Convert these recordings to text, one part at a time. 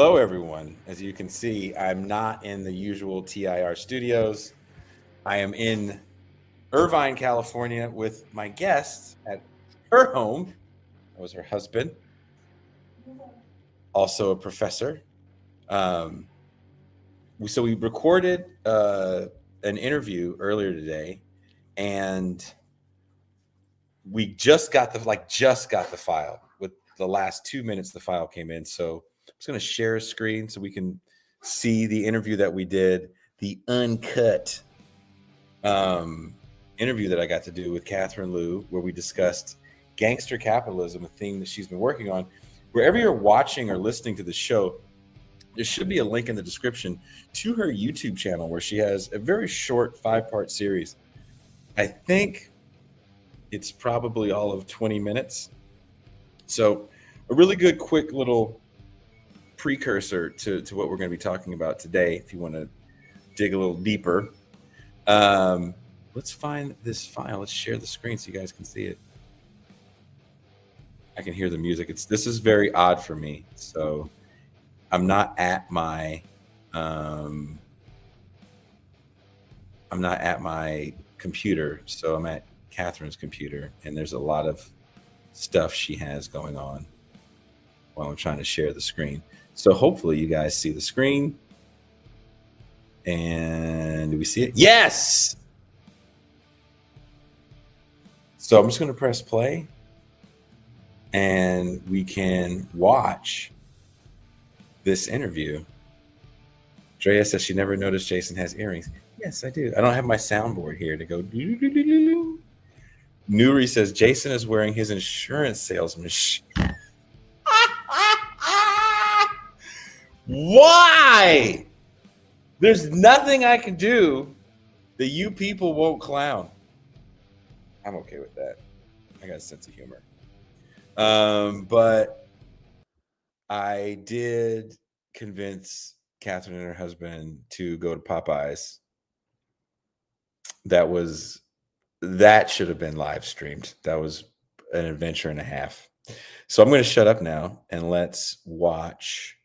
Hello, everyone. As you can see, I'm not in the usual TIR studios. I am in Irvine, California with my guest at her home. That was her husband, also a professor. So we recorded an interview earlier today, and we just got the file. With the last 2 minutes, the file came in. So I'm just going to share a screen so we can see the interview that we did, the uncut interview that I got to do with Catherine Liu, where we discussed Gangster Capitalism, a theme that she's been working on. Wherever you're watching or listening to the show, there should be a link in the description to her YouTube channel where she has a very short 5-part series. I think it's probably all of 20 minutes. So a really good, quick little precursor to what we're going to be talking about today, if you want to dig a little deeper. Let's find this file. Let's share the screen so you guys can see it. I can hear the music. This is very odd for me. So I'm not at my computer. So I'm at Catherine's computer, and there's a lot of stuff she has going on while I'm trying to share the screen. So hopefully you guys see the screen. And do we see it? Yes! So I'm just going to press play, and we can watch this interview. Drea says she never noticed Jason has earrings. Yes, I do. I don't have my soundboard here to go. Nuri says Jason is wearing his insurance salesman shirt. Why? There's nothing I can do that you people won't clown. I'm okay with that. I got a sense of humor. But I did convince Catherine and her husband to go to Popeyes. That should have been live streamed. That was an adventure and a half. So I'm going to shut up now and let's watch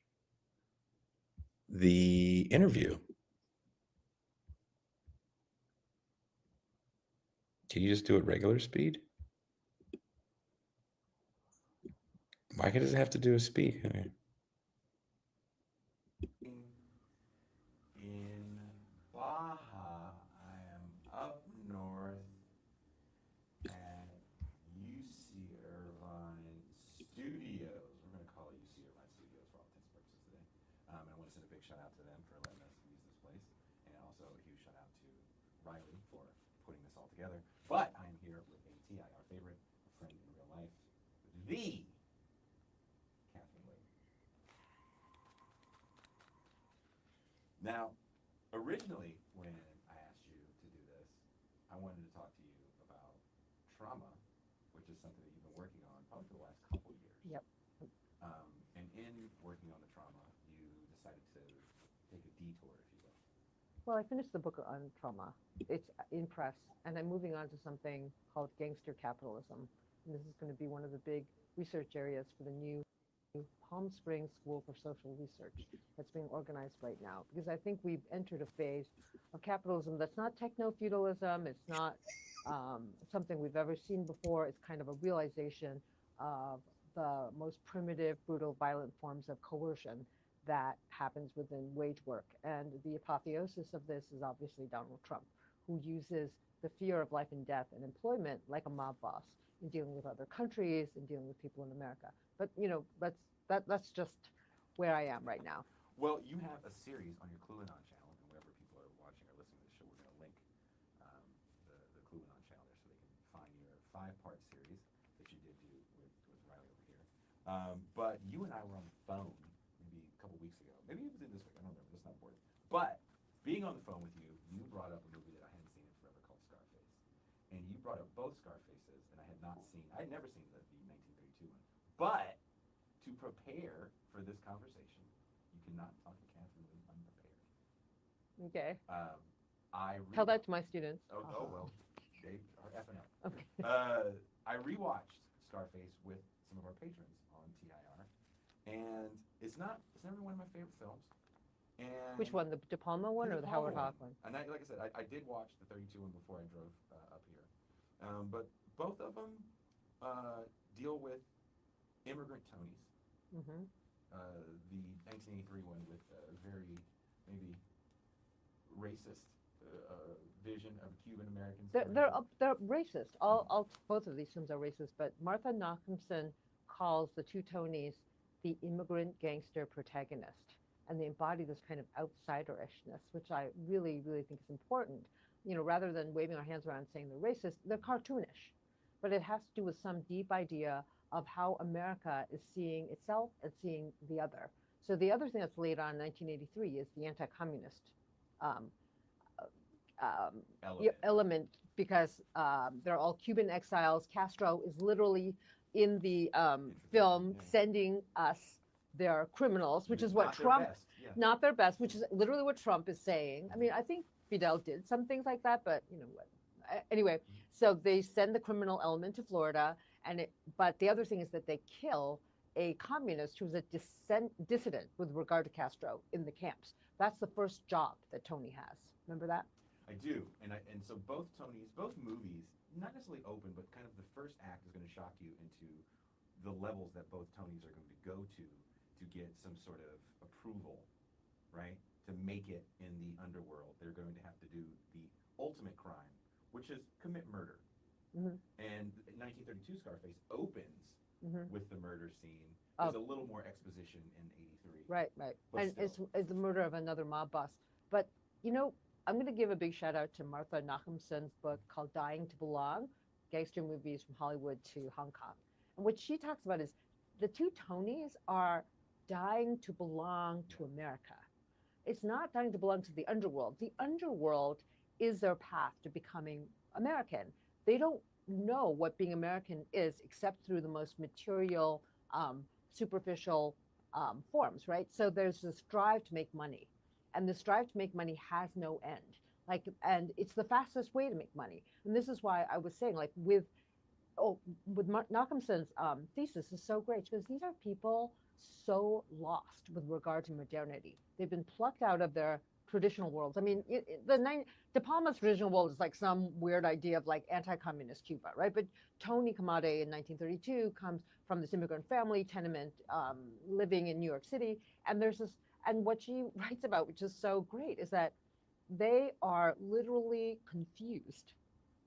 the interview. Can you just do it regular speed? Why does it have to do a speed? Okay. In Baja, I am up north at UC Irvine Studios. We're going to call it UC Irvine Studios for all intents and purposes today. And I want to send a big shout out to them for letting us use this place. And also a huge shout out to Riley for putting this all together. But I'm here with a TIR favorite, a friend in real life, the Catherine Liu. Now, originally, when I asked you to do this, I wanted to talk to you about trauma, which is something that you've been working on probably for the last couple of years. Yep. And in working on the trauma, you decided to take a detour, if you will. Well, I finished the book on trauma. It's in press, and I'm moving on to something called Gangster Capitalism. And this is going to be one of the big research areas for the new Palm Springs School for Social Research that's being organized right now. Because I think we've entered a phase of capitalism that's not techno-feudalism. It's not something we've ever seen before. It's kind of a realization of the most primitive, brutal, violent forms of coercion that happens within wage work. And the apotheosis of this is obviously Donald Trump, who uses the fear of life and death and employment like a mob boss in dealing with other countries and dealing with people in America. But that's just where I am right now. Well, you have a series on your Clueanon channel, and wherever people are watching or listening to the show, we're going to link the Clueanon channel there so they can find your 5-part series that you did do with Riley over here. But you and I were on the phone maybe a couple weeks ago. Maybe it was in this week. I don't remember. That's not important. But being on the phone with you, you brought up a movie that I hadn't seen in forever called Scarface. And you brought up both Scarfaces, and I had never seen the 1932 one. But to prepare for this conversation, you cannot talk to Catherine Liu unprepared. Okay. Tell that to my students. Oh well, they are effing up. Okay. I rewatched Scarface with some of our patrons on TIR, and it's never one of my favorite films. And Which one, the De Palma one or the Howard one. Hawk one? And like I said, I did watch the 32 one before I drove up here. But both of them deal with immigrant Tonys. Mm-hmm. The 1983 one with a very maybe racist vision of Cuban Americans. They're racist. All both of these films are racist. But Martha Nachemson calls the two Tonys the immigrant gangster protagonist, and they embody this kind of outsiderishness, which I really, really think is important. You know, rather than waving our hands around saying they're racist, they're cartoonish, but it has to do with some deep idea of how America is seeing itself and seeing the other. So the other thing that's laid on in 1983 is the anti-communist um, element, because they're all Cuban exiles. Castro is literally in the film sending us their criminals, which is what Trump, not their best, which is literally what Trump is saying. I mean, I think Fidel did some things like that, but you know what? Anyway, so they send the criminal element to Florida, but the other thing is that they kill a communist who's a dissident with regard to Castro in the camps. That's the first job that Tony has. Remember that? I do, and so both movies, not necessarily open, but kind of the first act is going to shock you into the levels that both Tonys are going to go to get some sort of approval, right? To make it in the underworld, they're going to have to do the ultimate crime, which is commit murder. Mm-hmm. And 1932 Scarface opens with the murder scene. Oh. There's a little more exposition in 83. Right. And it's the murder of another mob boss. But, you know, I'm going to give a big shout out to Martha Nachemson's book called Dying to Belong, Gangster Movies from Hollywood to Hong Kong. And what she talks about is the two Tonys are dying to belong to America. It's not dying to belong to the underworld. The underworld is their path to becoming American. They don't know what being American is except through the most material, superficial forms, right? So there's this drive to make money, and this drive to make money has no end. And it's the fastest way to make money. And this is why I was saying, like, with Nachemson's thesis is so great, because these are people so lost with regard to modernity. They've been plucked out of their traditional worlds. I mean, De Palma's traditional world is like some weird idea of like anti-communist Cuba, right? But Tony Kamade in 1932 comes from this immigrant family, tenement, living in New York City. And there's this, and what she writes about, which is so great, is that they are literally confused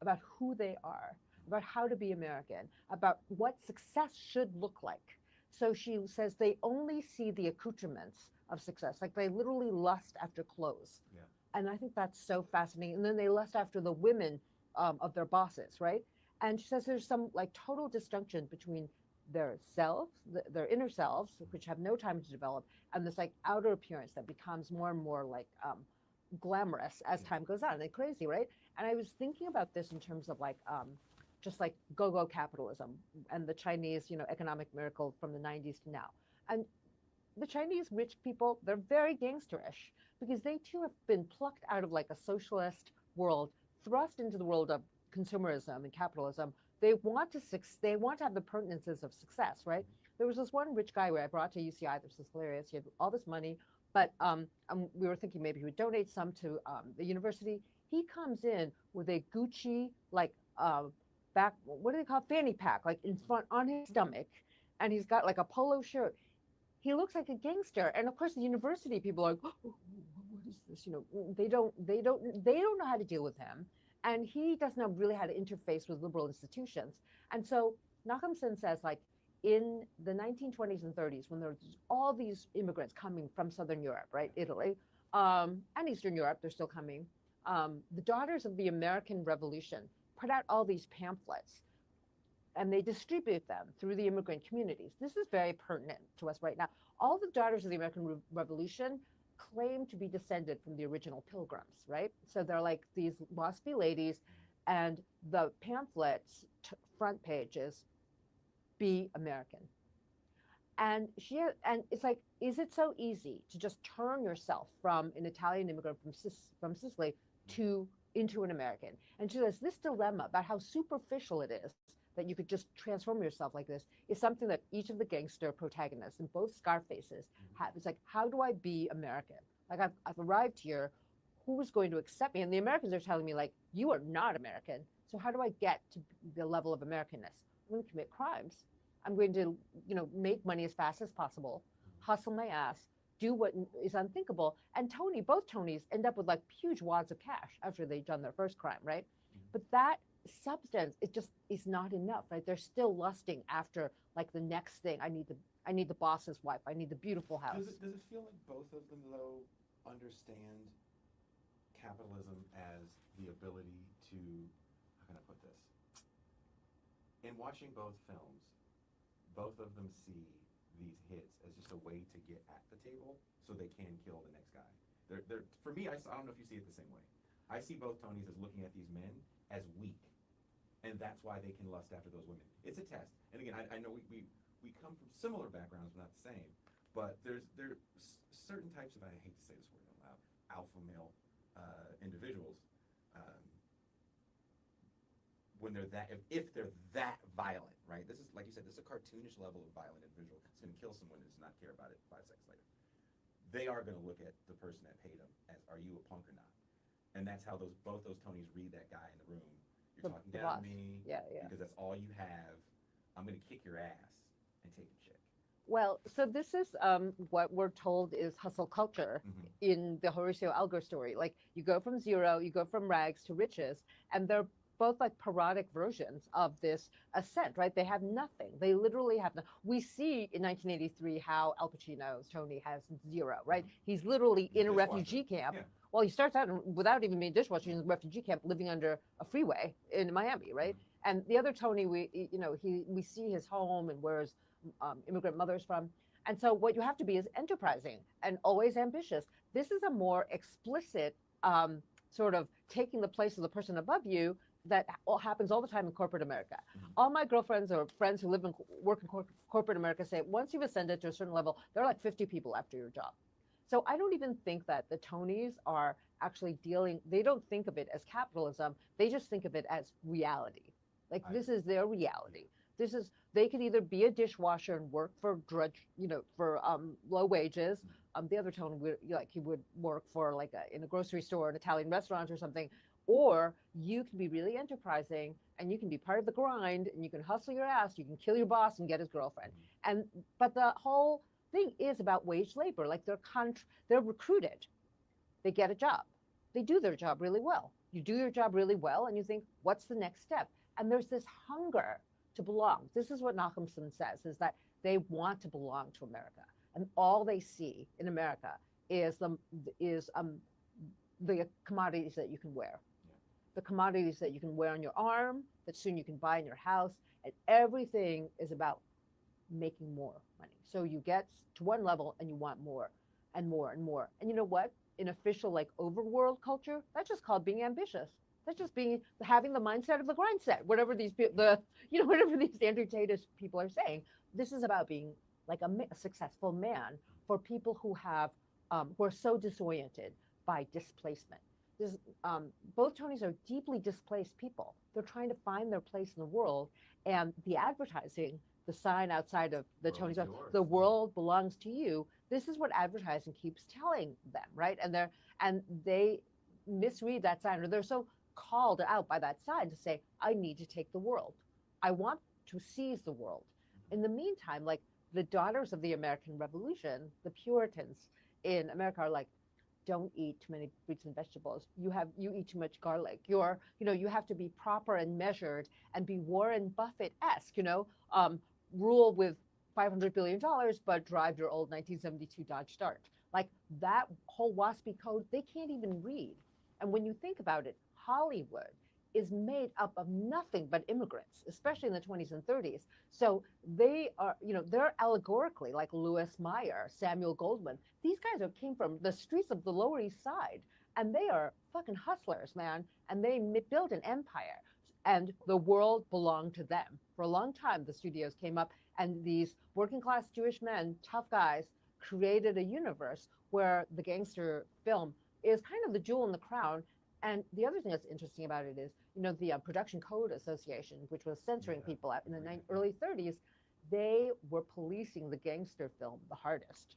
about who they are, about how to be American, about what success should look like. So she says they only see the accoutrements of success, like they literally lust after clothes. Yeah. And I think that's so fascinating. And then they lust after the women of their bosses, right? And she says there's some like total disjunction between their selves, their inner selves, which have no time to develop, and this like outer appearance that becomes more and more like glamorous as time goes on. They're crazy, right? And I was thinking about this in terms of like just like go-go capitalism and the Chinese, you know, economic miracle from the 90s to now. And the Chinese rich people, they're very gangsterish because they too have been plucked out of like a socialist world, thrust into the world of consumerism and capitalism. They want to have the pertinences of success, right? There was this one rich guy who I brought to UCI. This was hilarious. He had all this money, but we were thinking maybe he would donate some to the university. He comes in with a Gucci like back, what do they call it? Fanny pack, like in front on his stomach, and he's got like a polo shirt. He looks like a gangster, and of course the university people are like, oh, what is this? You know, they don't know how to deal with him, and he doesn't know really how to interface with liberal institutions. And so Nachemson says, like, in the 1920s and 30s, when there was all these immigrants coming from Southern Europe, right, Italy, and Eastern Europe, they're still coming. The Daughters of the American Revolution put out all these pamphlets, and they distribute them through the immigrant communities. This is very pertinent to us right now. All the Daughters of the American Revolution claim to be descended from the original Pilgrims, right? So they're like these waspy ladies, and the pamphlets front pages, be American. And it's like, is it so easy to just turn yourself from an Italian immigrant from Sicily into an American? And she says this dilemma about how superficial it is that you could just transform yourself like this is something that each of the gangster protagonists in both Scarfaces have. It's like, how do I be American? Like, I've arrived here. Who is going to accept me? And the Americans are telling me, like, you are not American. So how do I get to the level of Americanness? I'm going to commit crimes. I'm going to, make money as fast as possible, hustle my ass, do what is unthinkable. And both Tonys end up with like huge wads of cash after they've done their first crime, right? But that substance, it just is not enough, right? They're still lusting after like the next thing. I need the boss's wife. I need the beautiful house. Does it feel like both of them though understand capitalism as the ability to, how can I put this? In watching both films, both of them see these hits as just a way to get at the table so they can kill the next guy. They're for me, I don't know if you see it the same way. I see both Tonys as looking at these men as weak, and that's why they can lust after those women. It's a test. And again, I know we come from similar backgrounds, but not the same. But there's certain types of, I hate to say this word out loud, alpha male individuals. When they're that, if they're that violent, right? This is, like you said, this is a cartoonish level of violent individual. It's going to kill someone and just not care about it 5 seconds later. They are going to look at the person that paid them as, are you a punk or not? And that's how both those Tonys read that guy in the room. You're talking down to me, because that's all you have. I'm going to kick your ass and take your chick. Well, so this is what we're told is hustle culture in the Horatio Alger story. Like, you go from zero, you go from rags to riches, and they're both like parodic versions of this ascent, right? They have nothing. They literally have nothing. We see in 1983 how Al Pacino's Tony has zero, right? He's literally in a refugee camp. Yeah. Well, he starts out without even being a dishwasher in a refugee camp, living under a freeway in Miami, right? And the other Tony, we see his home and where his immigrant mother's from. And so what you have to be is enterprising and always ambitious. This is a more explicit sort of taking the place of the person above you that happens all the time in corporate America. All my girlfriends or friends who work in corporate America say, once you've ascended to a certain level, there are like 50 people after your job. So I don't even think that the Tonys are actually they don't think of it as capitalism. They just think of it as reality. Like, this is their reality. They could either be a dishwasher and work for for low wages. The other Tony he would work for in a grocery store, an Italian restaurant or something. Or you can be really enterprising and you can be part of the grind and you can hustle your ass, you can kill your boss and get his girlfriend. But the whole thing is about wage labor. Like, they're recruited, they get a job, they do their job really well. You do your job really well and you think, what's the next step? And there's this hunger to belong. This is what Nachemson says, is that they want to belong to America. And all they see in America is the commodities that you can wear. The commodities that you can wear on your arm, that soon you can buy in your house, and everything is about making more money. So you get to one level and you want more and more and more. And you know what? In official overworld culture, that's just called being ambitious. That's just having the mindset of the grind set. Whatever these whatever these Andrew-Tate people are saying, this is about being like a successful man for people who are so disoriented by displacement. Both Tonys are deeply displaced people. They're trying to find their place in the world, and the advertising, the sign outside of the Tonys, the world belongs to you. This is what advertising keeps telling them, right? And they misread that sign, or they're so called out by that sign to say, I need to take the world. I want to seize the world. In the meantime, the daughters of the American Revolution, the Puritans in America, are like, don't eat too many fruits and vegetables. You eat too much garlic. You have to be proper and measured and be Warren Buffett-esque, rule with $500 billion, but drive your old 1972 Dodge Dart. Like, that whole WASPy code, they can't even read. And when you think about it, Hollywood is made up of nothing but immigrants, especially in the 20s and 30s. So they are, they're allegorically like Louis Meyer, Samuel Goldwyn. These guys came from the streets of the Lower East Side, and they are fucking hustlers, man. And they built an empire, and the world belonged to them. For a long time, the studios came up, and these working class Jewish men, tough guys, created a universe where the gangster film is kind of the jewel in the crown. And the other thing that's interesting about it is, the Production Code Association, which was censoring people in the early 30s, they were policing the gangster film the hardest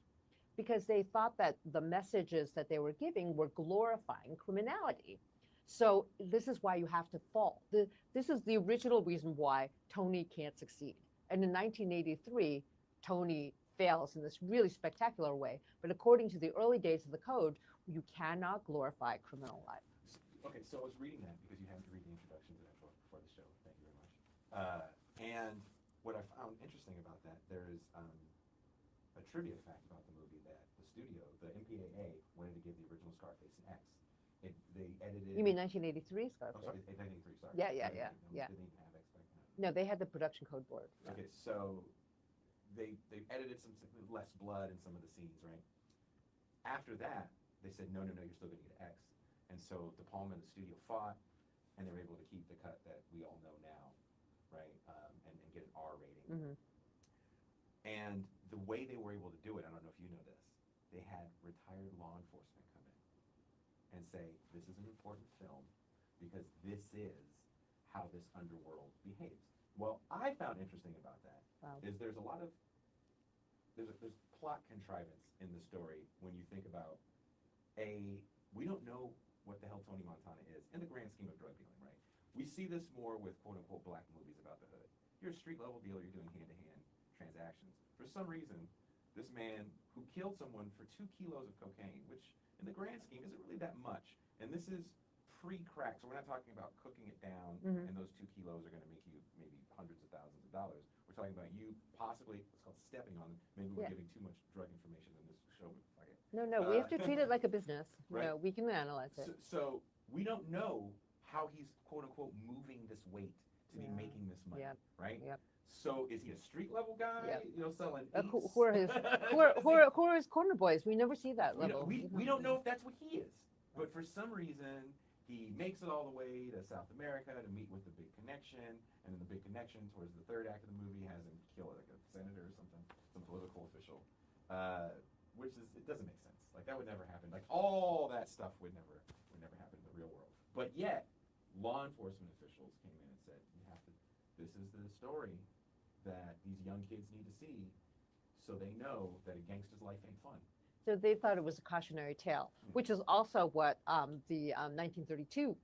because they thought that the messages that they were giving were glorifying criminality. So this is why you have to fall. This is the original reason why Tony can't succeed. And in 1983, Tony fails in this really spectacular way. But according to the early days of the code, you cannot glorify criminal life. Okay, so I was reading that because you had to read the introduction to that for the show. Thank you very much. And what I found interesting about that, there is a trivia fact about the movie that the studio, the MPAA, wanted to give the original Scarface an X. They edited. You mean 1983 Scarface? Oh, sorry, 1983. Sorry. Yeah. Didn't even have X back then. No, they had the production code board. Yeah. Okay, so they edited some less blood in some of the scenes, right? After that, they said no, you're still going to get an X. And so De Palma and the studio fought, and they were able to keep the cut that we all know now, right? And get an R rating. Mm-hmm. And the way they were able to do it, I don't know if you know this, they had retired law enforcement come in and say, this is an important film because this is how this underworld behaves. Well, I found interesting about that is there's a lot of, there's plot contrivance in the story when you think about, we don't know what the hell Tony Montana is in the grand scheme of drug dealing, right? We see this more with quote-unquote black movies about the hood. You're a street-level dealer, you're doing hand-to-hand transactions. For some reason, this man who killed someone for 2 kilos of cocaine, which in the grand scheme isn't really that much, and this is pre-crack, so we're not talking about cooking it down, and those 2 kilos are going to make you maybe hundreds of thousands of dollars. We're talking about you possibly, it's called stepping on them. Maybe we're giving too much drug information in this show, but fuck it. No, we have to treat it like a business. Right. We can analyze it. So we don't know how he's quote-unquote moving this weight to be making this money, right? Yep. So is he a street-level guy, selling who are his corner boys? We never see that level. We don't know if that's what he is. But for some reason, he makes it all the way to South America to meet with the big connection, and then the big connection towards the third act of the movie has him kill like a senator or something, some political official, which is, it doesn't make sense. Like that would never happen. Like all that stuff would never happen in the real world. But yet, law enforcement officials came in and said, this is the story that these young kids need to see so they know that a gangster's life ain't fun. So they thought it was a cautionary tale, which is also what the 1932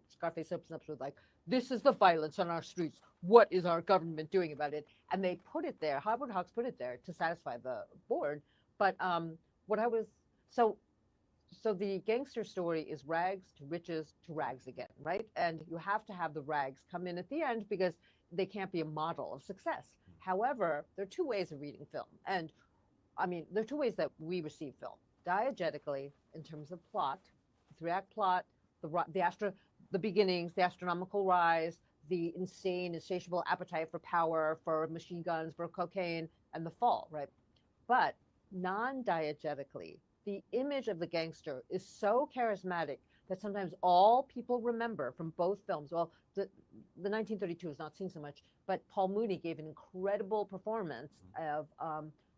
Scarface opens up with, like, this is the violence on our streets. What is our government doing about it? And they put it there, Howard Hawks put it there to satisfy the board. But so the gangster story is rags to riches to rags again, right? And you have to have the rags come in at the end because they can't be a model of success. However, there are 2 ways of reading film. And I mean, there are 2 ways that we receive film. Diegetically, in terms of plot, the 3-act plot, the beginnings, the astronomical rise, the insane, insatiable appetite for power, for machine guns, for cocaine, and the fall, right? But non-diegetically, the image of the gangster is so charismatic that sometimes all people remember from both films. Well, the 1932 is not seen so much, but Paul Mooney gave an incredible performance of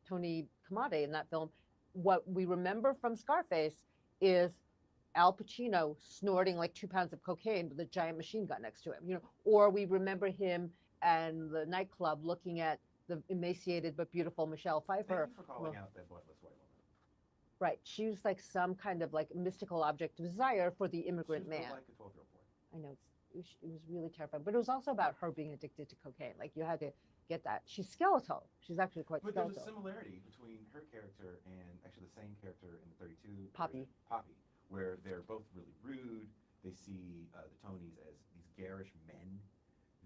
Tony Kamade in that film. What we remember from Scarface is Al Pacino snorting like 2 pounds of cocaine with a giant machine gun next to him, or we remember him and the nightclub looking at the emaciated but beautiful Michelle Pfeiffer. Thank you for calling out that bloodless white woman. Right. She was like some kind of like mystical object of desire for the immigrant man. Like a 12-year-old boy. I know. It was really terrifying. But it was also about her being addicted to cocaine. Like you had to get that. She's skeletal. She's actually quite skeletal. But there's a similarity between her character and actually the same character in the 32 Poppy, where they're both really rude. They see the Tonys as these garish men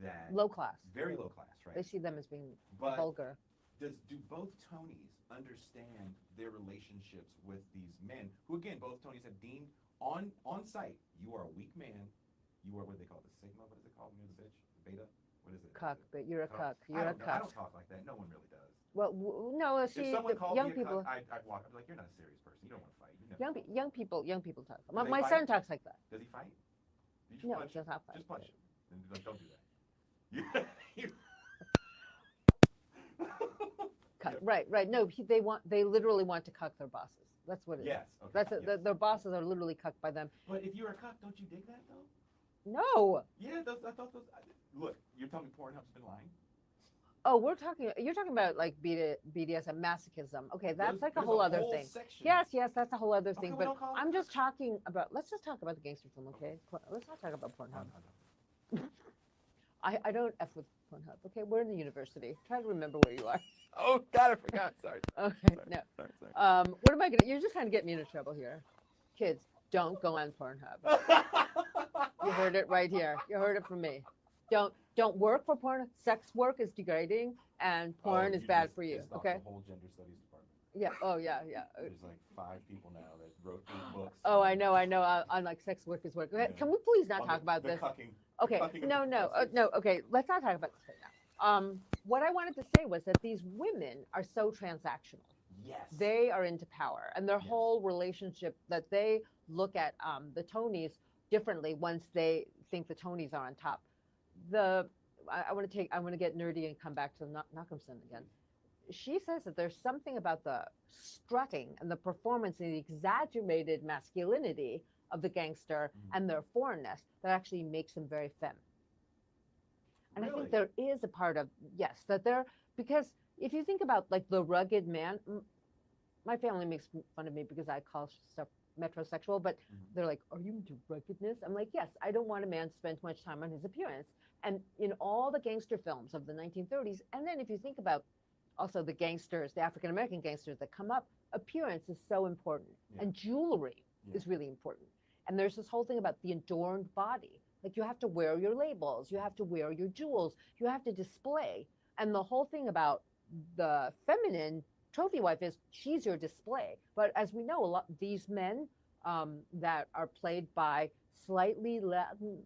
that low class, very low class, right? They see them as being but vulgar. Do both Tonys understand their relationships with these men who, again, both Tonys have deemed on site, you are a weak man. You are what they call the sigma. What is it called? You're the bitch, the beta. What is it? Cuck, but you're a cuck. You're a cuck. I don't talk like that. No one really does. Well, no. See, if someone called young me a people. Cuck, I'd walk. I'd be like, you're not a serious person. You don't want to fight. Young people talk. My son talks like that. Does he fight? No, he does not fight. Just punch him. And don't do that. Cuck. Right. No, they literally want to cuck their bosses. That's what it is. Yes. Okay. That's yes. their bosses are literally cucked by them. But if you're a cuck, don't you dig that though? No. Yeah, I thought those. Look, you're telling me Pornhub's been lying. Oh, you're talking about like BDSM masochism. Okay, that's like a There's whole other whole thing. section. Yes, that's a whole other Okay, thing. we But don't call it I'm just cuck. talking about, let's just talk about the gangster film, okay? Let's not talk about Pornhub. I don't F with Pornhub, okay? We're in the university. Try to remember where you are. Oh God, I forgot. Sorry. Okay, Sorry. no. Sorry. What am I gonna, you're just trying to get me into trouble here. Kids, don't go on Pornhub. You heard it right here. You heard it from me. Don't work for porn. Sex work is degrading, and porn is bad for you. Okay. The whole gender studies department. Yeah. Oh yeah. There's like 5 people now that wrote 8 books. Oh, I know. On like sex work is work. Yeah. Can we please not On talk about the this? Cucking, Okay. the cucking of No. the professors. No. Okay. Let's not talk about this right now. What I wanted to say was that these women are so transactional. Yes. They are into power, and their Yes. whole relationship that they look at the Tonys differently once they think the Tonys are on top. I want to get nerdy and come back to Nachemson again. She says that there's something about the strutting and the performance and the exaggerated masculinity of the gangster and their foreignness that actually makes them very femme. And I think there is a part of, yes, that there, because if you think about like the rugged man, my family makes fun of me because I call stuff metrosexual, but they're like, are you into ruggedness? I'm like, yes, I don't want a man to spend too much time on his appearance. And in all the gangster films of the 1930s, and then if you think about also the gangsters, the African-American gangsters that come up, appearance is so important. Yeah. And jewelry is really important. And there's this whole thing about the adorned body. Like you have to wear your labels, you have to wear your jewels, you have to display. And the whole thing about the feminine trophy wife is she's your display. But as we know, a lot these men that are played by slightly Latin,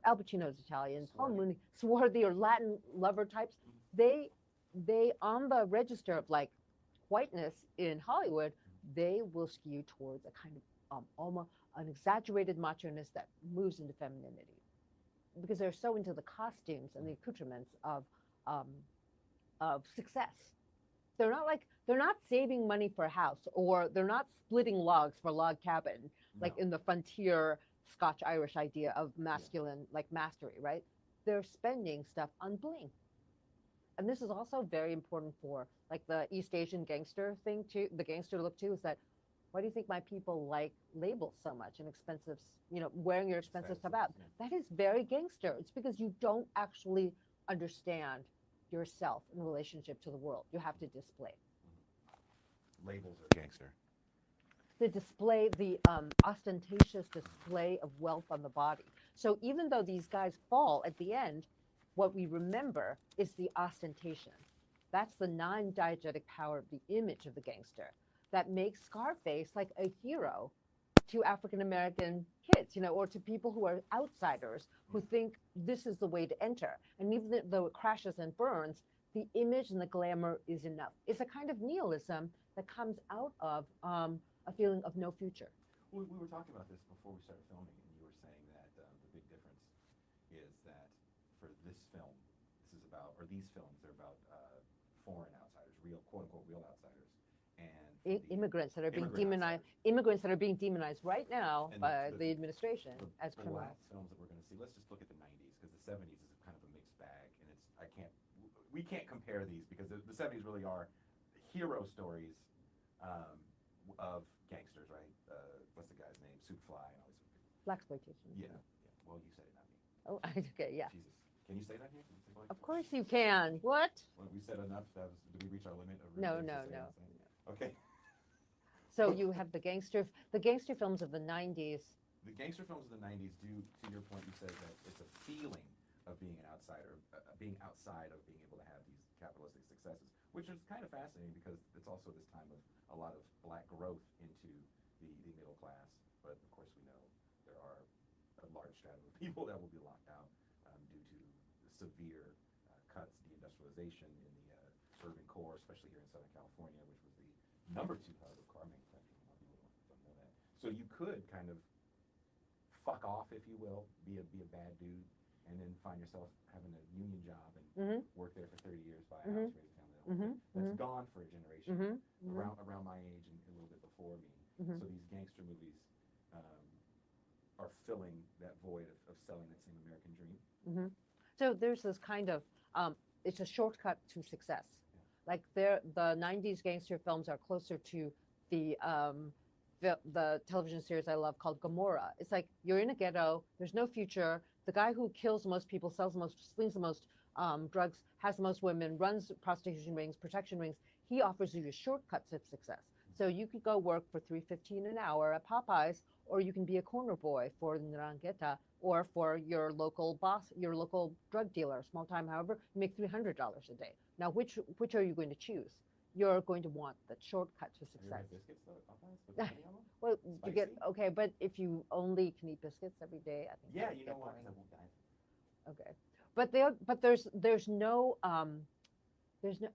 Al Pacino's Italian, Paul Mooney, swarthy or Latin lover types, they on the register of like whiteness in Hollywood, they will skew towards a kind of almost an exaggerated macho-ness that moves into femininity because they're so into the costumes and the accoutrements of success. They're not saving money for a house, or they're not splitting logs for a log cabin, like in the frontier Scotch-Irish idea of masculine, like mastery, right? They're spending stuff on bling. And this is also very important for like the East Asian gangster thing too, the gangster look too, is that why do you think my people like labels so much and expensive, wearing your expensive stuff out? That is very gangster. It's because you don't actually understand yourself in relationship to the world. You have to display. Labels are gangster. The display, the ostentatious display of wealth on the body. So even though these guys fall at the end, what we remember is the ostentation. That's the non-diegetic power of the image of the gangster that makes Scarface like a hero to African-American kids, or to people who are outsiders who think this is the way to enter. And even though it crashes and burns, the image and the glamour is enough. It's a kind of nihilism that comes out of a feeling of no future. We were talking about this before we started filming, and you were saying that the big difference is that for this film, these films, they're about foreign outsiders, real, quote-unquote, real outsiders. And immigrants that are being immigrant demonized, immigrants that are being demonized right now And by the administration as the criminals. last films that we're going to see, let's just look at the 90s, because the 70s is kind of a mixed bag, and we can't compare these because the 70s really are hero stories of gangsters, right? What's the guy's name? Superfly and all these people. Blaxploitation. Yeah. Well, you said it, not me. Oh, okay, yeah. Jesus. Can you say that here? Can you say Of course you can. What? Well, we said enough. Did we reach our limit? No. Okay. So you have the gangster films of the 90s. The gangster films of the 90s do, to your point, you said that it's a feeling of being an outsider, being outside of being able to have these capitalistic successes, which is kind of fascinating because it's also this time of a lot of black growth into the middle class. But of course, we know there are a large strata of people that will be locked out due to severe cuts, deindustrialization in the urban core, especially here in Southern California, which was the #2 hub of car manufacturing. A lot of people don't know that. So you could kind of fuck off, if you will, be a bad dude, and then find yourself having a union job and work there for 30 years, buy a house, raise a family. That's gone for a generation around my age and a little bit before me. Mhm. So these gangster movies are filling that void of selling that same American dream. Hmm. So there's this kind of it's a shortcut to success. Yeah. Like the '90s gangster films are closer to the the television series I love called Gomorrah. It's like you're in a ghetto. There's no future. The guy who kills the most people, sells the most, slings the most drugs, has the most women, runs prostitution rings, protection rings. He offers you the shortcuts of success. So you could go work for $3.15 an hour at Popeyes, or you can be a corner boy for Ndrangheta, or for your local boss, your local drug dealer, small time, however, you make $300 a day. Now, which are you going to choose? You're going to want the shortcut to Have you ever success. had biscuits though at Popeyes with honey on them? Well, you get Spicy? okay, but if you only can eat biscuits every day, I think that Yeah, would you get know why? boring. Because I won't die. Okay, but there's no,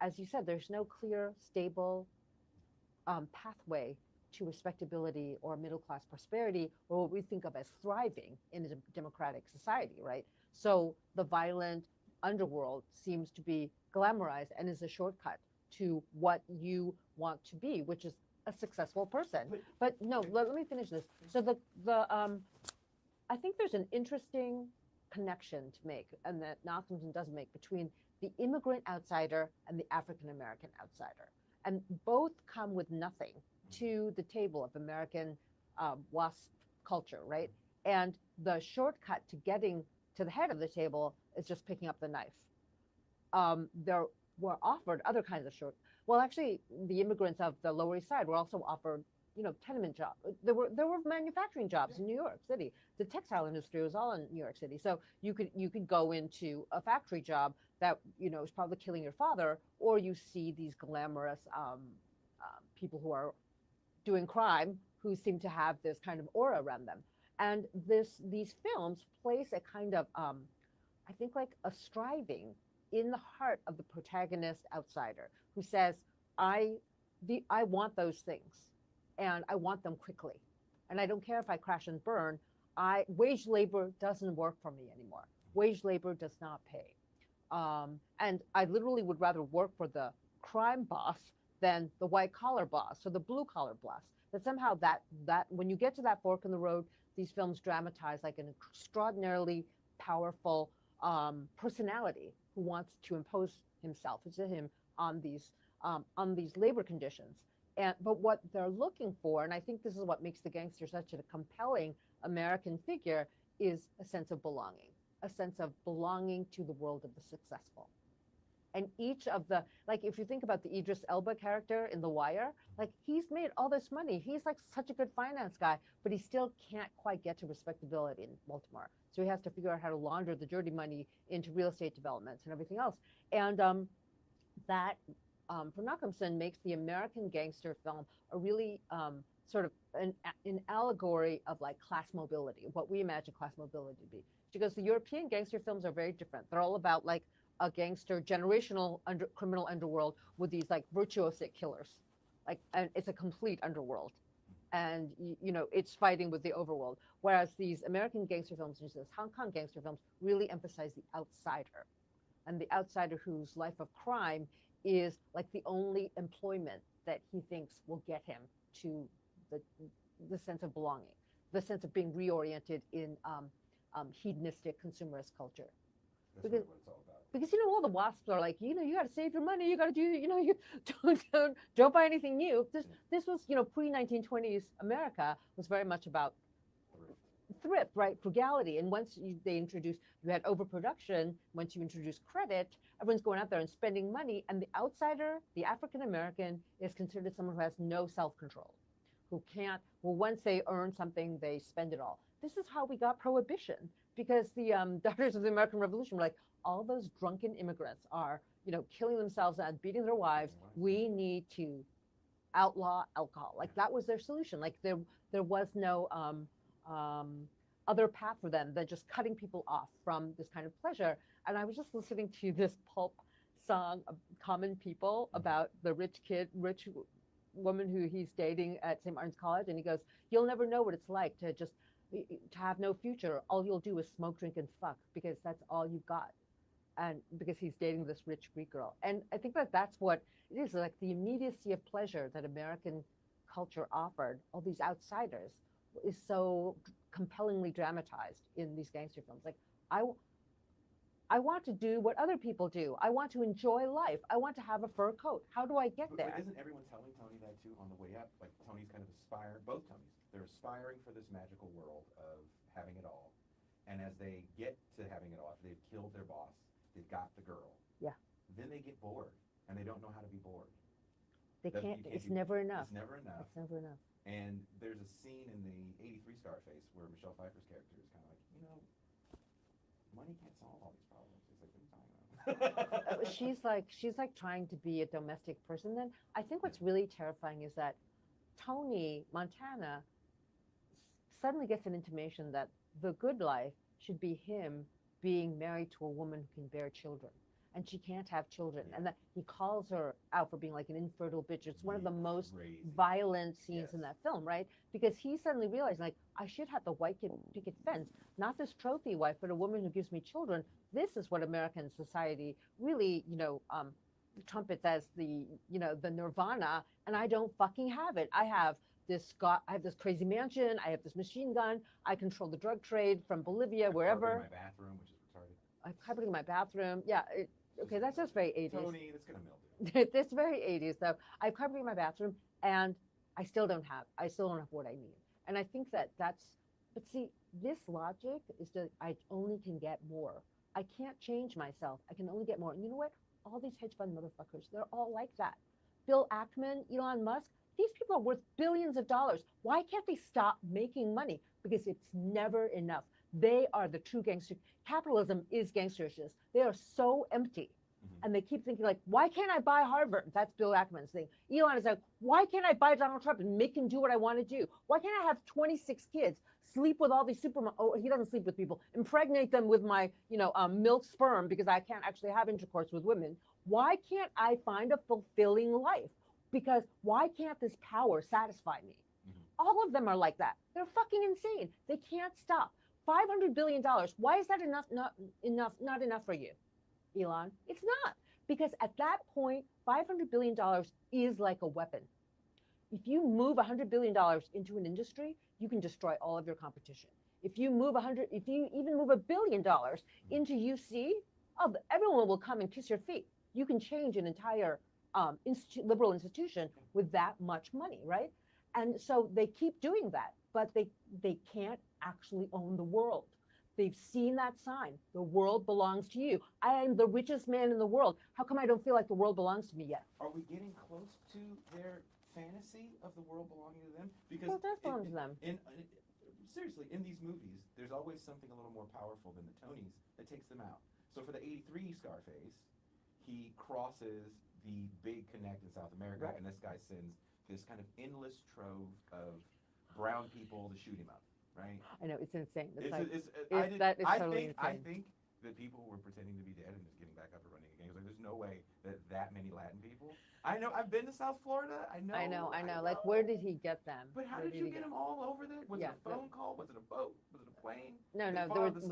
as you said, there's no clear, stable pathway to respectability or middle class prosperity, or what we think of as thriving in a democratic society, right? So the violent underworld seems to be glamorized and is a shortcut to what you want to be, which is a successful person. But no, let me finish this. So the I think there's an interesting connection to make, and that Malcolmson does make, between the immigrant outsider and the African American outsider. And both come with nothing to the table of American WASP culture, right? And the shortcut to getting to the head of the table is just picking up the knife. There were offered other kinds of well, actually, the immigrants of the Lower East Side were also offered, tenement jobs. There were manufacturing jobs in New York City. The textile industry was all in New York City. So you could go into a factory job that is probably killing your father, or you see these glamorous people who are doing crime who seem to have this kind of aura around them. And these films place a kind of I think like a striving in the heart of the protagonist outsider who says, I want those things, and I want them quickly, and I don't care if I crash and burn. Wage labor doesn't work for me anymore. Wage labor does not pay, and I literally would rather work for the crime boss than the white collar boss or the blue collar boss. That somehow that when you get to that fork in the road, these films dramatize like an extraordinarily powerful personality who wants to impose himself to him on these labor conditions. But what they're looking for, and I think this is what makes the gangster such a compelling American figure, is a sense of belonging, a sense of belonging to the world of the successful. And each of the, like, if you think about the Idris Elba character in The Wire, like, he's made all this money. He's like such a good finance guy, but he still can't quite get to respectability in Baltimore. So he has to figure out how to launder the dirty money into real estate developments and everything else. And that, for Malcolmson, makes the American gangster film a really sort of an allegory of like class mobility, what we imagine class mobility to be. Because the European gangster films are very different. They're all about like a gangster generational criminal underworld with these like virtuosic killers, like, and it's a complete underworld, and it's fighting with the overworld. Whereas these American gangster films, and these Hong Kong gangster films, really emphasize the outsider, and the outsider whose life of crime is like the only employment that he thinks will get him to the sense of belonging, the sense of being reoriented in hedonistic consumerist culture. That's really what it's all about. Because all the WASPs are like, you got to save your money, you got to do, you don't buy anything new. This was, pre-1920s America was very much about thrift, right? Frugality. And once you had overproduction, once you introduce credit, everyone's going out there and spending money. And the outsider, the African American, is considered someone who has no self-control, who can't, well, once they earn something, they spend it all. This is how we got prohibition, because the daughters of the American Revolution were like, all those drunken immigrants are, killing themselves and beating their wives. We need to outlaw alcohol. Like, that was their solution. Like, there was no other path for them than just cutting people off from this kind of pleasure. And I was just listening to this pulp song, Common People, about the rich woman who he's dating at St. Martin's College, and he goes, you'll never know what it's like to have no future. All you'll do is smoke, drink, and fuck, because that's all you've got. And because he's dating this rich Greek girl. And I think that's what it is, like the immediacy of pleasure that American culture offered, all these outsiders, is so compellingly dramatized in these gangster films. Like, I want to do what other people do. I want to enjoy life. I want to have a fur coat. How do I get there? But isn't everyone telling Tony that too on the way up? Like Tony's kind of both Tonys, they're aspiring for this magical world of having it all. And as they get to having it all, after they've killed their boss, they've got the girl. Yeah. Then they get bored and they don't know how to be bored. They can't, it's never enough. It's never enough. It's never enough. And there's a scene in the 83 Scarface where Michelle Pfeiffer's character is kind of like, money can't solve all these problems. It's like, what are you talking about? she's like trying to be a domestic person. Then I think what's really terrifying is that Tony Montana suddenly gets an intimation that the good life should be him being married to a woman who can bear children, and she can't have children, and that he calls her out for being like an infertile bitch. It's one of the most violent scenes in that film, right? Because he suddenly realized, like, I should have the white picket fence, not this trophy wife, but a woman who gives me children. This is what American society really, trumpets as the nirvana, and I don't fucking have it. I have this crazy mansion. I have this machine gun. I control the drug trade from Bolivia, wherever. In my bathroom, which is retarded. I'm carpeting my bathroom. Yeah. Okay, that's just very 80s. Tony, that's gonna mildew. That's very 80s. So I've carpeted my bathroom, and I still don't have what I need. And I think but see, this logic is that I only can get more. I can't change myself. I can only get more. And you know what? All these hedge fund motherfuckers, they're all like that. Bill Ackman, Elon Musk, these people are worth billions of dollars. Why can't they stop making money? Because it's never enough. They are the true gangster. Capitalism is gangsterism. They are so empty. And they keep thinking, like, why can't I buy Harvard? That's Bill Ackman's thing. Elon is like, why can't I buy Donald Trump and make him do what I want to do? Why can't I have 26 kids, sleep with all these he doesn't sleep with people, impregnate them with my, milk sperm because I can't actually have intercourse with women. Why can't I find a fulfilling life? Because why can't this power satisfy me? All of them are like that. They're fucking insane. They can't stop. $500 billion. Why is that not enough for you, Elon? It's not. Because at that point, $500 billion is like a weapon. If you move $100 billion into an industry, you can destroy all of your competition. If you even move $1 billion into UC, everyone will come and kiss your feet. You can change an entire liberal institution with that much money, right? And so they keep doing that, but they can't actually own the world. They've seen that sign. The world belongs to you. I am the richest man in the world. How come I don't feel like the world belongs to me yet? Are we getting close to their fantasy of the world belonging to them? Because it does belong to them. Seriously, in these movies, there's always something a little more powerful than the Tonys that takes them out. So for the 83 Scarface, he crosses the big connect in South America, and this guy sends this kind of endless trove of brown people to shoot him up, right? I know, it's insane. I think that people were pretending to be dead and just getting back up and running again. Like, there's no way that many Latin people. I know, I've been to South Florida. I know. Like, where did he get them? But how did you get them all over there? Was it a phone call? Was it a boat? Was it a plane? No,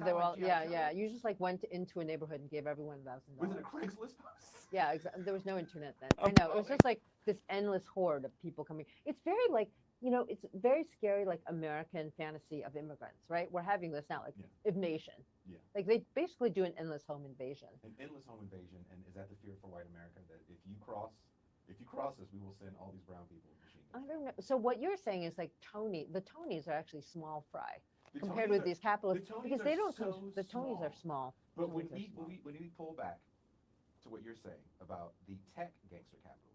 they were all, you just like went into a neighborhood and gave everyone $1,000. Was it a Craigslist post? Yeah, exactly. There was no internet then. I know, it was just like this endless horde of people coming. It's very like, it's very scary, like American fantasy of immigrants, right? We're having this now, like invasion. Yeah. Like they basically do an endless home invasion. An endless home invasion, and is that the fear for white America, that if you cross us, we will send all these brown people with machine guns? I don't know. So what you're saying is like the Tonys are actually small fry compared with these capitalists, because they don't. The Tonys are small. But when we pull back to what you're saying about the tech gangster capitalists,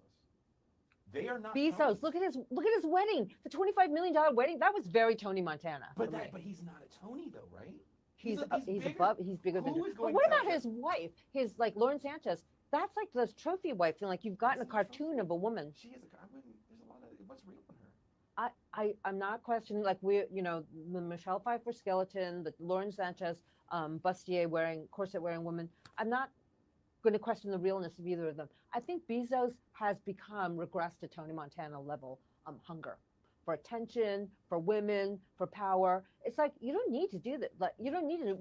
they are not. Bezos, look at his wedding, the $25 million wedding. That was very Tony Montana. But he's not a Tony though, right? He's bigger than. But what about his wife? His like Lauren Sanchez. That's like the trophy wife thing. Like you've gotten a cartoon of a woman. She is there's a lot of what's real in her. I'm not questioning, like the Michelle Pfeiffer skeleton, the Lauren Sanchez bustier corset wearing woman. I'm not going to question the realness of either of them. I think Bezos has regressed to Tony Montana level hunger for attention, for women, for power. It's like, you don't need to do that. Like, you don't need to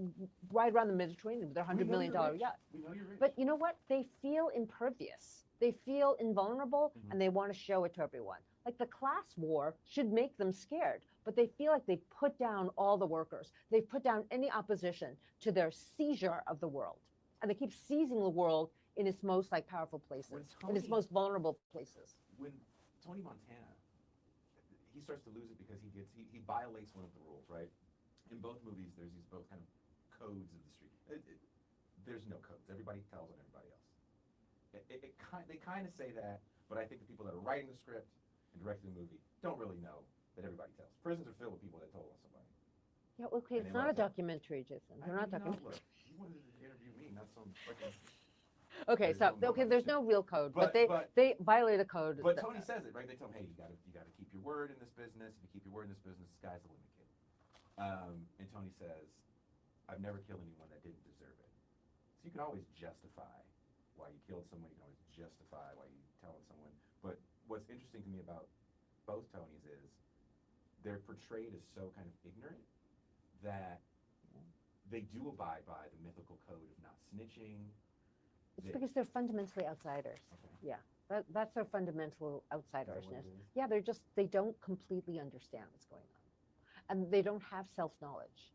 ride around the Mediterranean with their $100 million yacht. We know you're rich. But you know what? They feel impervious. They feel invulnerable, and they want to show it to everyone. Like the class war should make them scared, but they feel like they've put down all the workers. They've put down any opposition to their seizure of the world. And they keep seizing the world in its most like powerful places, in its most vulnerable places. When Tony Montana, he starts to lose it because he violates one of the rules, right? In both movies, there's these both kind of codes of the street. There's no codes. Everybody tells on everybody else. They kind of say that, but I think the people that are writing the script and directing the movie don't really know that everybody tells. Prisons are filled with people that told on somebody. Yeah, okay, it's not a documentary, Jason. They're not documentary. You wanted to interview me, not some fucking... Okay, so there's no real code, but they violate a code. But Tony says it, right? They tell him, hey, you gotta keep your word in this business. If you keep your word in this business, the sky's the limit, kid. And Tony says, I've never killed anyone that didn't deserve it. So you can always justify why you killed someone. You can always justify why you tell on someone. But what's interesting to me about both Tonys is they're portrayed as so kind of ignorant that they do abide by the mythical code of not snitching. It's because they're fundamentally outsiders. Okay. Yeah, that's their fundamental outsiderishness. Yeah, they don't completely understand what's going on, and they don't have self-knowledge,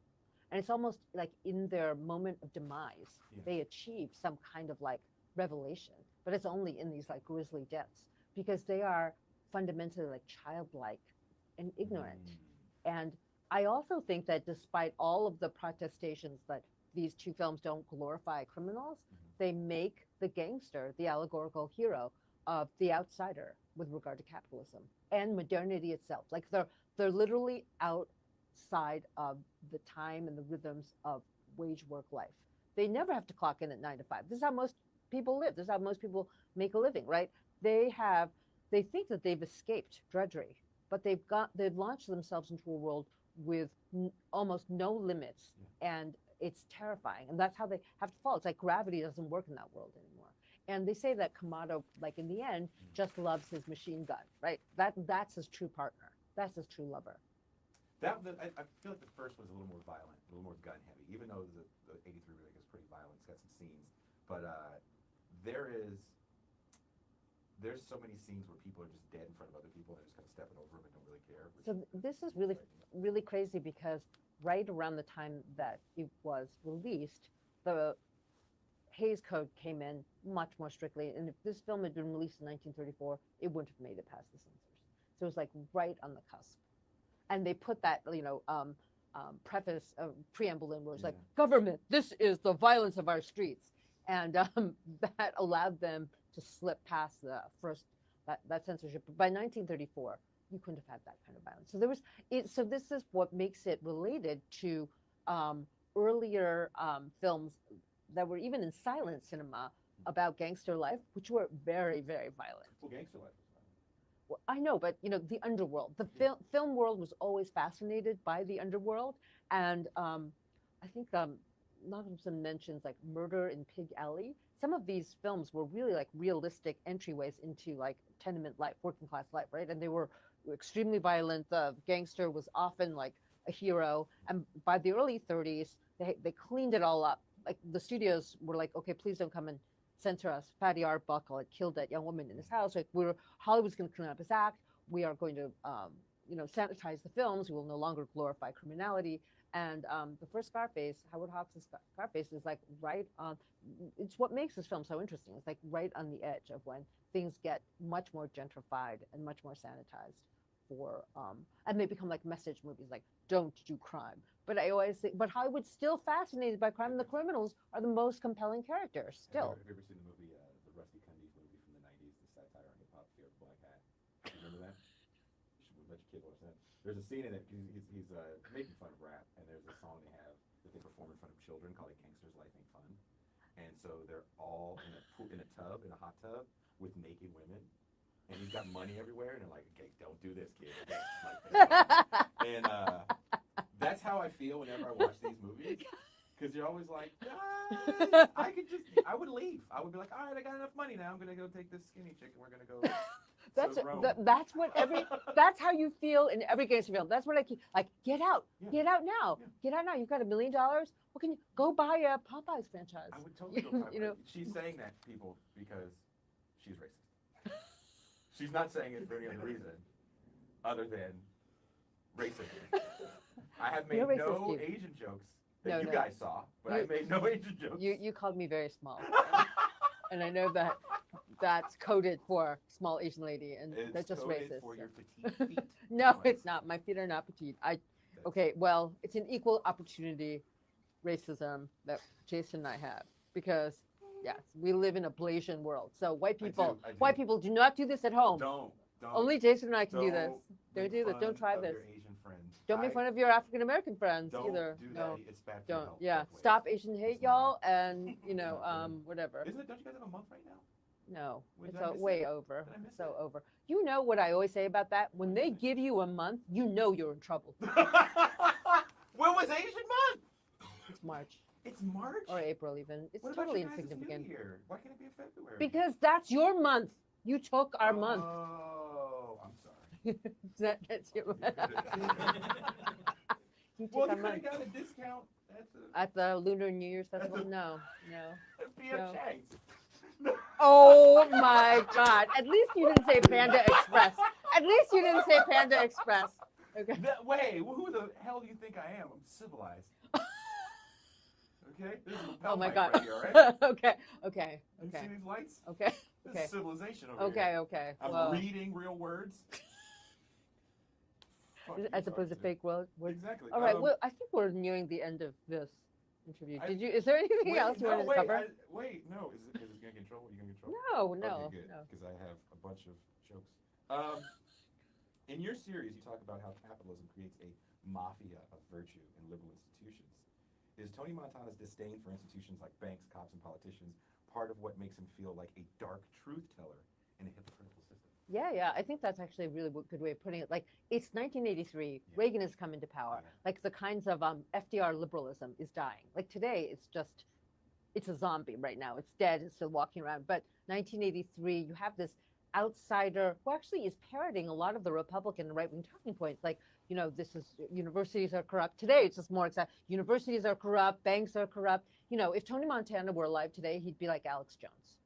and it's almost like in their moment of demise, they achieve some kind of like revelation, but it's only in these like grisly deaths because they are fundamentally like childlike and ignorant. And I also think that despite all of the protestations that these two films don't glorify criminals, they make the gangster the allegorical hero of the outsider with regard to capitalism and modernity itself. Like they're literally outside of the time and the rhythms of wage work life. They never have to clock in at 9 to 5. This is how most people live. This is how most people make a living, right? They think that they've escaped drudgery, but they've launched themselves into a world with almost no limits, and it's terrifying, and that's how they have to fall. It's like gravity doesn't work in that world anymore. And they say that Kamado, like in the end, just loves his machine gun, right? That's his true partner. That's his true lover. I feel like the first was a little more violent, a little more gun heavy, even though the 83 remake is pretty violent. It's got some scenes, but there's so many scenes where people are just dead in front of other people and they're just kind of stepping over them and don't really care. So this is really crazy because right around the time that it was released, the Hays Code came in much more strictly. And if this film had been released in 1934, it wouldn't have made it past the censors. So it was like right on the cusp. And they put that, preamble in where it's like, government, this is the violence of our streets. And that allowed them to slip past the first, that censorship. But by 1934, you couldn't have had that kind of violence. So this is what makes it related to earlier films that were even in silent cinema about gangster life, which were very, very violent. Well, gangster life was violent. Well, I know, but the underworld, the film world was always fascinated by the underworld, and I think Malcolmson mentions like Murder in Pig Alley. Some of these films were really like realistic entryways into like tenement life, working class life, right? And they were extremely violent. The gangster was often like a hero. And by the early 30s, they cleaned it all up. Like the studios were like, okay, please don't come and censor us. Fatty Arbuckle had killed that young woman in his house. Like Hollywood's going to clean up his act. We are going to, sanitize the films. We will no longer glorify criminality. And the first Scarface, Howard Hawks' Scarface, is like right on. It's what makes this film so interesting. It's like right on the edge of when things get much more gentrified and much more sanitized and they become like message movies, like don't do crime. But I always think, but Hollywood's still fascinated by crime, and the criminals are the most compelling characters still. Have you ever seen the movie, the Rusty Cundiff movie from the 90s, the satire on hip-hop, Fear of Black Hat? Remember that? We'll let your kid watch that. There's a scene in it, he's making fun of rap, and there's a song they have that they perform in front of children called Gangsters Life Ain't Fun. And so they're all in a hot tub with naked women. And he's got money everywhere, and they're like, okay, don't do this, kid. And that's how I feel whenever I watch these movies. Because you're always like, I would leave. I would be like, all right, I got enough money now. I'm going to go take this skinny chick, and we're going to go. That's how you feel in every gangster film. That's what I keep, like, get out now. Get out now. You've got $1 million. What can you go buy a Popeyes franchise? I would totally go Popeyes. She's saying that, people, because she's racist. She's not saying it for any other reason. other than racism. I have You're made racist, no Steve. Asian jokes that No, you no. guys saw, but I made no Asian jokes. You called me very small, and I know that that's coded for small Asian lady, and It's that's just coded racist. for so. your petite feet. No, Anyways, it's not. My feet are not petite. Okay, well, it's an equal opportunity racism that Jason and I have because yes, we live in a Blasian world. So white I people, do. white people do not do this at home. Don't. Only Jason and I can do this. Don't Don't do this. Don't try of this. Your Asian friends. Don't make fun of your African American friends Don't either. do No, that. It's bad for your don't. health. Yeah, both ways. stop Asian hate, It's y'all, not. and Not good. whatever. Isn't it? Don't you guys have a month right now? No, Did it's I miss way it? over. Did I miss So it? over. You know what I always say about that? When What do they you say? give you a month, you know you're in trouble. When was Asian month? It's March It's March. or April even. It's What about totally you guys' insignificant. New Year? Why can't it be in February? Because that's your month. You took our month. Oh, I'm sorry. That's your Okay. You took Well, our you could month. have got a discount At the Lunar New Year's Festival? the- No. via No. Chang's. Oh my God. At least you didn't say Panda Express. At least you didn't say Panda Express. Okay. Wait, who the hell do you think I am? I'm civilized. Okay? This is a Oh my mic God. right here, all right? Okay. You see these lights? Okay. This Okay. is civilization over Okay. here. Okay. I'm Well, reading real words. Fuck you as opposed to talking fake words. Exactly. All right. Well, I think we're nearing the end of this interview. I- Is there anything else you wanted to cover? Is it going to control? Are you going to control? No. Okay, good. No. Because I have a bunch of jokes. In your series, you talk about how capitalism creates a mafia of virtue in liberal institutions. Is Tony Montana's disdain for institutions like banks, cops, and politicians part of what makes him feel like a dark truth teller in a hypocritical system? Yeah. I think that's actually a really good way of putting it. Like, it's 1983. Yeah. Reagan has come into power. Yeah. Like, the kinds of FDR liberalism is dying. Like, today, it's a zombie right now. It's dead. It's still walking around. But 1983, you have this outsider who actually is parroting a lot of the Republican and right-wing talking points. Like, this is universities are corrupt. Today, it's just more exact. Universities are corrupt. Banks are corrupt. If Tony Montana were alive today, he'd be like Alex Jones.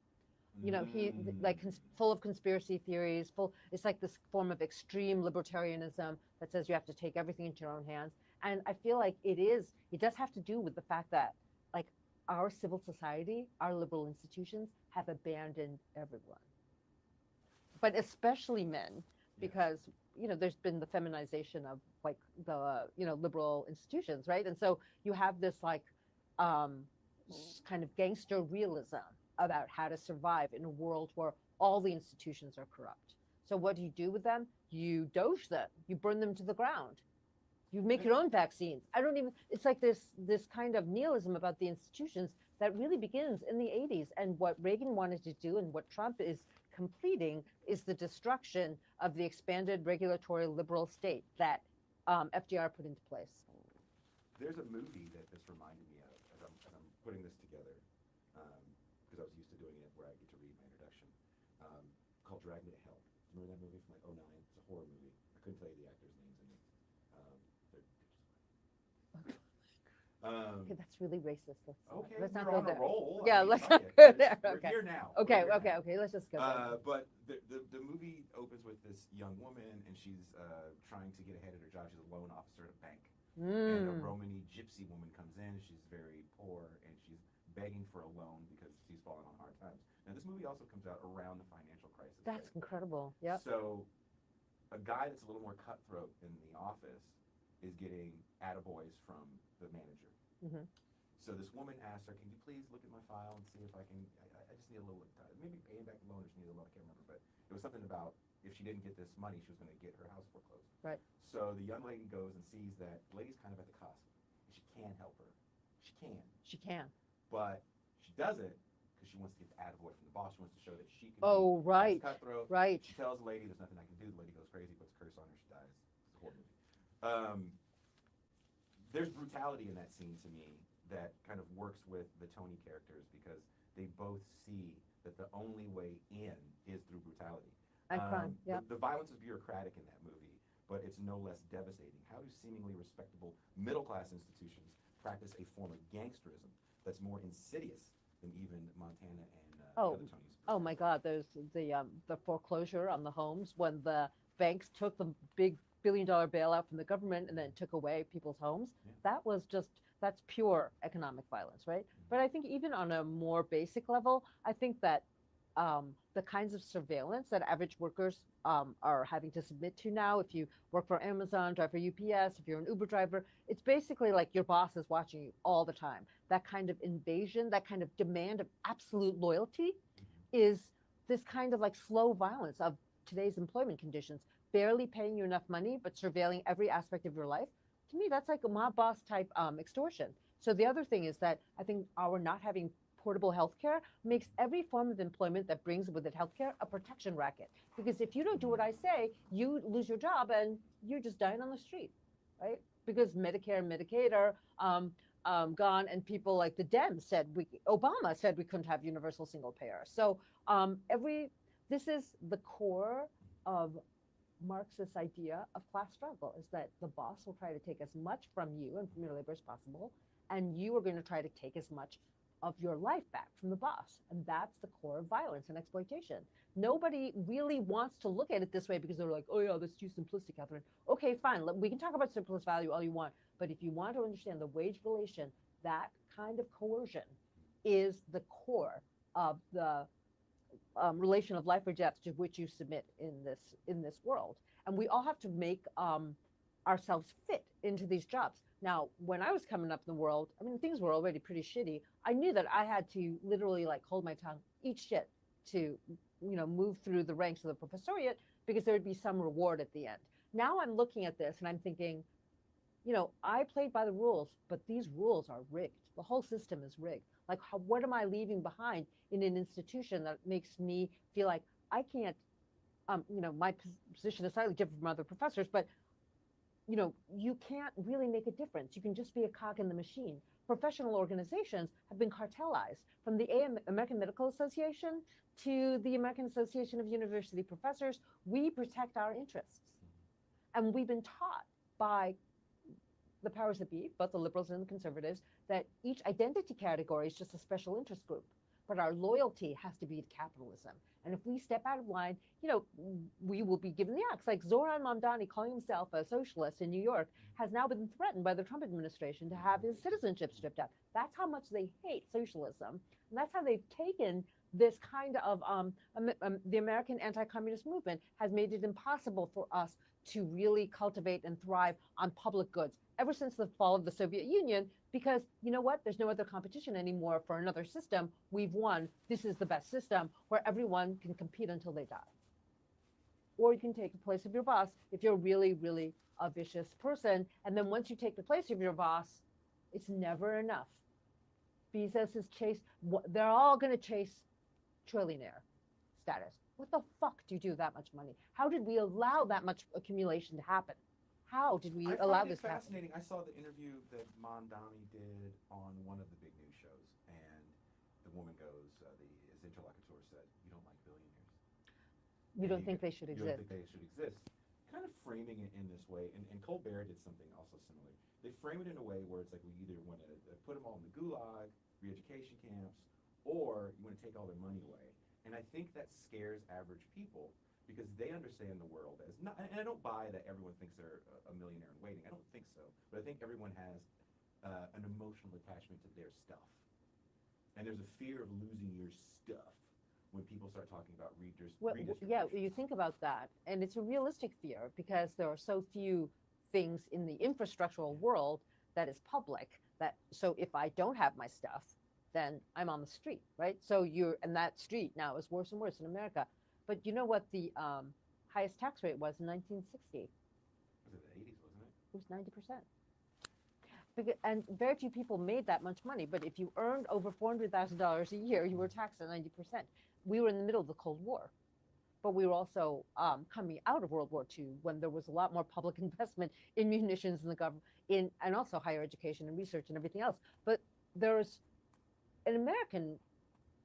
He like full of conspiracy theories. It's like this form of extreme libertarianism that says you have to take everything into your own hands. And I feel like it does have to do with the fact that like our civil society, our liberal institutions have abandoned everyone, but especially men, because there's been the feminization of like the liberal institutions, right? And so you have this like kind of gangster realism about how to survive in a world where all the institutions are corrupt. So what do you do with them? You doge them. You burn them to the ground. You make your own vaccines. It's like this kind of nihilism about the institutions that really begins in the 80s. And what Reagan wanted to do and what Trump is completing is the destruction of the expanded regulatory liberal state that FDR put into place. There's a movie that this reminded me of as I'm putting this together, because I was used to doing it where I get to read my introduction, called Drag Me to Hell. Do you remember that movie from like 09? It's a horror movie. I couldn't tell you the actors' names in it. Okay, that's really racist. Let's not we're go on there. a roll. Yeah, I mean, let's fuck not it. go We're- there. We're Okay. here now. Okay, We're here now. okay. Let's just go there. But the movie opens with this young woman, and she's trying to get ahead at her job. She's a loan officer at a bank. And a Romani gypsy woman comes in. She's very poor, and she's begging for a loan because she's falling on hard times. Now, this movie also comes out around the financial crisis. That's right? incredible. Yep. So, a guy that's a little more cutthroat in the office is getting attaboys from the manager. Mhm. So this woman asks her, "Can you please look at my file and see if I can? I just need a little time. Maybe paying back the loan, or she needs a loan. I can't remember, but it was something about if she didn't get this money, she was going to get her house foreclosed." Right. So the young lady goes and sees that the lady's kind of at the cusp, and she can help her. She can, but she does it because she wants to get the attaboy from the boss. She wants to show that she can. Oh, be right. as cutthroat. Right. She tells the lady, "There's nothing I can do." The lady goes crazy, puts a curse on her, she dies. It's a horror movie. There's brutality in that scene to me that kind of works with the Tony characters because they both see that the only way in is through brutality. Yeah. The violence is bureaucratic in that movie, but it's no less devastating. How do seemingly respectable middle-class institutions practice a form of gangsterism that's more insidious than even Montana and the other Tonys? Oh my God! There's the foreclosure on the homes when the banks took the big billion-dollar bailout from the government and then took away people's homes. That was just, that's pure economic violence, right? But I think even on a more basic level, I think that the kinds of surveillance that average workers are having to submit to now, if you work for Amazon, drive for UPS, if you're an Uber driver, it's basically like your boss is watching you all the time. That kind of invasion, that kind of demand of absolute loyalty is this kind of like slow violence of today's employment conditions, barely paying you enough money, but surveilling every aspect of your life. To me, that's like a mob boss type extortion. So the other thing is that I think our not having portable healthcare makes every form of employment that brings with it healthcare a protection racket. Because if you don't do what I say, you lose your job and you're just dying on the street, right? Because Medicare and Medicaid are gone, and people like the Dems said, Obama said we couldn't have universal single payer. So this is the core of Marxist idea of class struggle, is that the boss will try to take as much from you and from your labor as possible, and you are going to try to take as much of your life back from the boss. And that's the core of violence and exploitation. Nobody really wants to look at it this way because they're like, oh yeah, that's too simplistic, Catherine. Okay, fine, we can talk about simplest value all you want, but if you want to understand the wage relation, that kind of coercion is the core of the relation of life or death to which you submit in this world. And we all have to make ourselves fit into these jobs. Now, when I was coming up in the world, I mean, things were already pretty shitty. I knew that I had to literally like hold my tongue, eat shit to, move through the ranks of the professoriate, because there would be some reward at the end. Now I'm looking at this and I'm thinking, I played by the rules, but these rules are rigged. The whole system is rigged. Like, what am I leaving behind in an institution that makes me feel like I can't, my position is slightly different from other professors, but you can't really make a difference. You can just be a cog in the machine. Professional organizations have been cartelized, from the American Medical Association to the American Association of University Professors. We protect our interests. And we've been taught by the powers that be, both the liberals and the conservatives, that each identity category is just a special interest group. But our loyalty has to be to capitalism. And if we step out of line, we will be given the axe. Like Zoran Mamdani, calling himself a socialist in New York, has now been threatened by the Trump administration to have his citizenship stripped out. That's how much they hate socialism. And that's how they've taken this kind of, the American anti-communist movement has made it impossible for us to really cultivate and thrive on public goods ever since the fall of the Soviet Union, because you know what? There's no other competition anymore for another system. We've won. This is the best system where everyone can compete until they die. Or you can take the place of your boss if you're really, really a vicious person. And then once you take the place of your boss, it's never enough. Bezos is they're all going to chase trillionaire status. What the fuck do you do with that much money? How did we allow that much accumulation to happen? How did we allow this to happen? Fascinating. I saw the interview that Mamdani did on one of the big news shows, and the woman goes, the interlocutor said, "You don't like billionaires. You don't think they should You exist." don't think they should exist." Kind of framing it in this way, and Colbert did something also similar. They frame it in a way where it's like, we either want to put them all in the gulag, re-education camps, or you want to take all their money away. And I think that scares average people, because they understand the world as not, and I don't buy that everyone thinks they're a millionaire in waiting. I don't think so. But I think everyone has an emotional attachment to their stuff. And there's a fear of losing your stuff when people start talking about redistribution. Yeah, you think about that, and it's a realistic fear because there are so few things in the infrastructural world that is public, so if I don't have my stuff, then I'm on the street, right? So and that street now is worse and worse in America. But you know what the highest tax rate was in 1960? Was it the 80s, wasn't it? It was 90%. And very few people made that much money. But if you earned over $400,000 a year, you were taxed at 90%. We were in the middle of the Cold War. But we were also coming out of World War II, when there was a lot more public investment in munitions in the government, and also higher education and research and everything else. But there's an American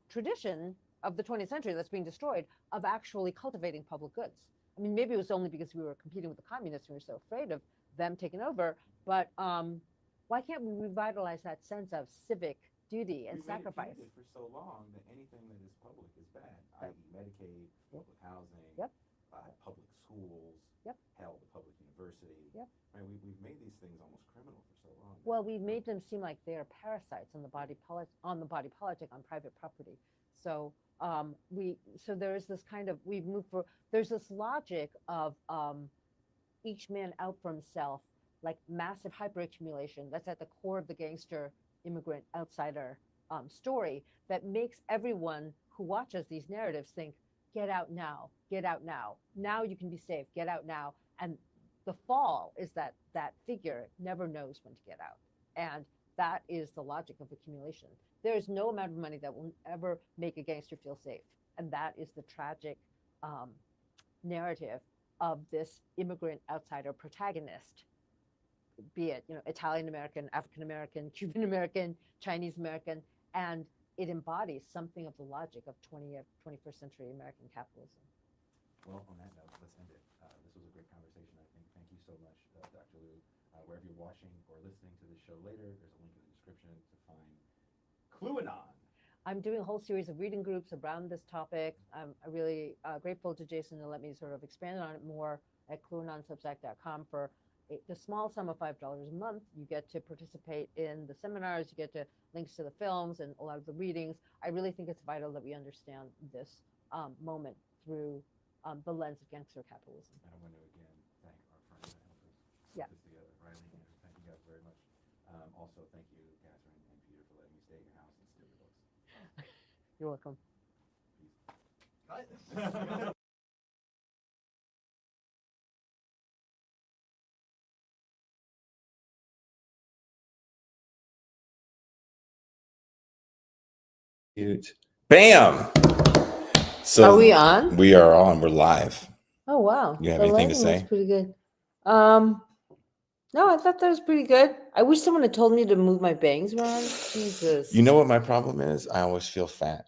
tradition of the 20th century that's being destroyed of actually cultivating public goods. I mean, maybe it was only because we were competing with the communists and we were so afraid of them taking over, but why can't we revitalize that sense of civic duty and sacrifice? We've made it for so long that anything that is public is bad, i.e. Medicaid, public housing, Yep. Public schools, Yep. hell, the public university. Yep. Right? We've made these things almost criminal for so long. Well, we made them seem like they are parasites on the body politic, on private property. So so there is this kind of, we've moved for, there's this logic of each man out for himself, like massive hyperaccumulation. That's at the core of the gangster immigrant outsider story, that makes everyone who watches these narratives think, get out now, get out now. Now you can be safe, get out now. And the fall is that that figure never knows when to get out. And that is the logic of accumulation. There is no amount of money that will ever make a gangster feel safe. And that is the tragic narrative of this immigrant outsider protagonist, be it, Italian American, African American, Cuban American, Chinese American, and it embodies something of the logic of 21st century American capitalism. Well, on that note, let's end it. This was a great conversation, I think. Thank you so much, Dr. Liu. Wherever you're watching or listening to this show later, there's a link in the description to find QAnon. I'm doing a whole series of reading groups around this topic. I'm really grateful to Jason to let me sort of expand on it more at QAnonsubstack.com. For the small sum of $5 a month, you get to participate in the seminars, you get to links to the films and a lot of the readings. I really think it's vital that we understand this moment through the lens of gangster capitalism. And I want to again thank our friends that helped us Yeah. put this together. Riley and Andrew, thank you guys very much. Also, thank you, Catherine and Peter, for letting me stay at your house and steal your books. You're welcome. Peace. Bam! So Are we on? We are on. We're live. Oh wow! You have The anything to lighting looks say? pretty good. No, I thought that was pretty good. I wish someone had told me to move my bangs around. Jesus. You know what my problem is? I always feel fat.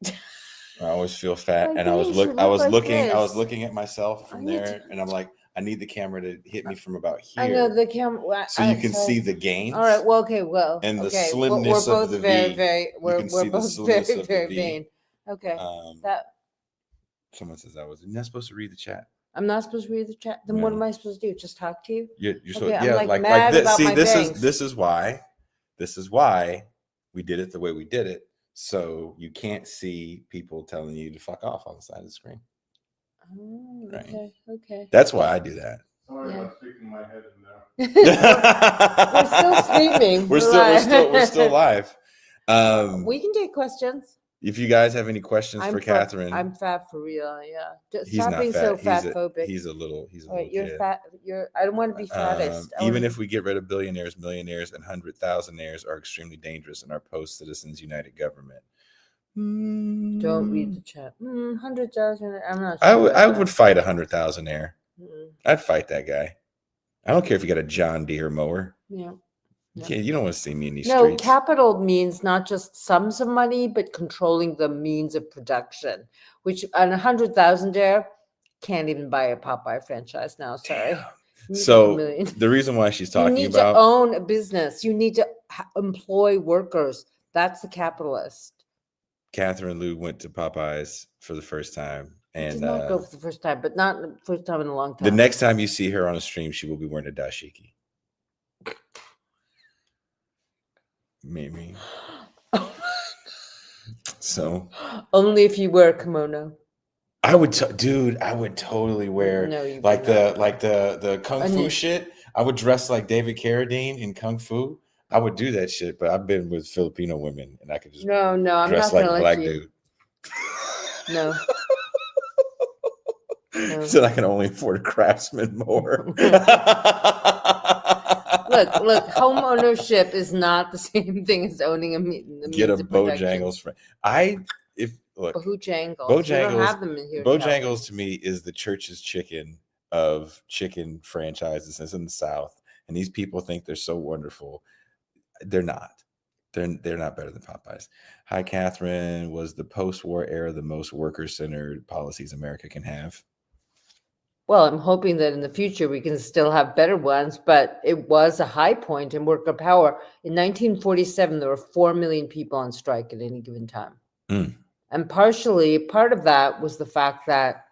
I always feel fat, My and I was bangs should look like this. looking at myself from I need there, and I'm like, I need the camera to hit me from about here. I know the camera. So you can see the gains. All right. Well, okay. Well, and the okay. slimness we're of both the very, V. very. We're can see the both slimness very, of the very V. vain. Okay. That Someone says I was. You're not supposed to read the chat. I'm not supposed to read the chat. Then what am I supposed to do? Just talk to you? You're Okay, supposed, I'm yeah, like like mad this. about See, my bangs. this is why we did it the way we did it. So you can't see people telling you to fuck off on the side of the screen. Oh, Right. okay. Okay. That's why I do that. Sorry Yeah. about sticking my head in there. We're still streaming. We're still live. We can take questions. If you guys have any questions for Catherine, I'm fat for real. Yeah. Just he's stop not being fat. so fat phobic. He's a little Right, you're kid. fat. I don't want to be fattest. Even if we get rid of billionaires, millionaires, and 100,000aires are extremely dangerous in our post-Citizens United government. Don't read the chat. 100,000. I'm not. I Sure would fight 100,000aire. Mm-mm. I'd fight that guy. I don't care if you got a John Deere mower. Yeah. You don't want to see me in these No, streets. capital means not just sums of money, but controlling the means of production, which on 100,000 there can't even buy a Popeye franchise now. Sorry. Damn. You need So a million. the reason why she's You talking need about to own a business. You need to employ workers. That's the capitalist. Catherine Liu went to Popeyes for the first time. Did And not go for the first time, but not the first time in a long time. the next time you see her on a stream, she will be wearing a dashiki. Maybe. So only if you wear a kimono. I would, dude. I would totally wear No, you like would not. the kung fu shit. I would dress like David Carradine in kung fu. I would do that shit. But I've been with Filipino women, and I could just No, I'm dress not like gonna a let black you. dude. No. No. So I can only afford a Craftsman more. Look, home ownership is not the same thing as owning a Get a Bojangles friend. Bojangles. Bojangles. We don't have them in here. Bojangles to me is the church's chicken of chicken franchises. It's in the South, and these people think they're so wonderful. They're not. They're not better than Popeyes. Hi, Catherine. Was the post-war era the most worker-centered policies America can have? Well, I'm hoping that in the future we can still have better ones, but it was a high point in worker power. In 1947, there were 4 million people on strike at any given time. Mm. And partially, part of that was the fact that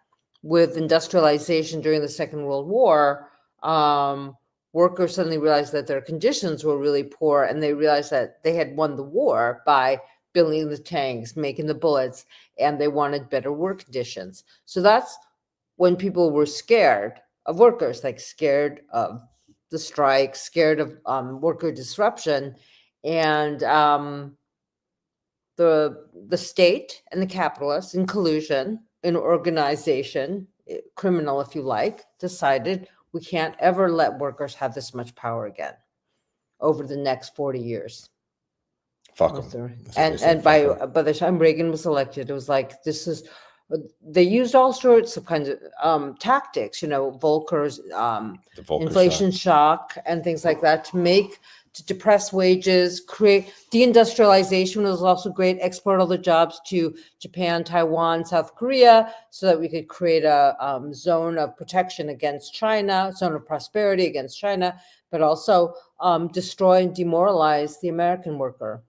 with industrialization during the Second World War, workers suddenly realized that their conditions were really poor, and they realized that they had won the war by building the tanks, making the bullets, and they wanted better work conditions. So that's when people were scared of workers, like scared of the strike, scared of worker disruption, and the state and the capitalists in collusion, in organization, criminal if you like, decided we can't ever let workers have this much power again over the next 40 years. Fuck Or 'em. thirty. That's what they And said, and fuck 'em. by the time Reagan was elected, it was like, this is, they used all sorts of kinds of tactics, Volcker's The Volcker inflation shock and things like that to depress wages, create deindustrialization was also great, export all the jobs to Japan, Taiwan, South Korea, so that we could create a zone of protection against China, zone of prosperity against China, but also destroy and demoralize the American worker.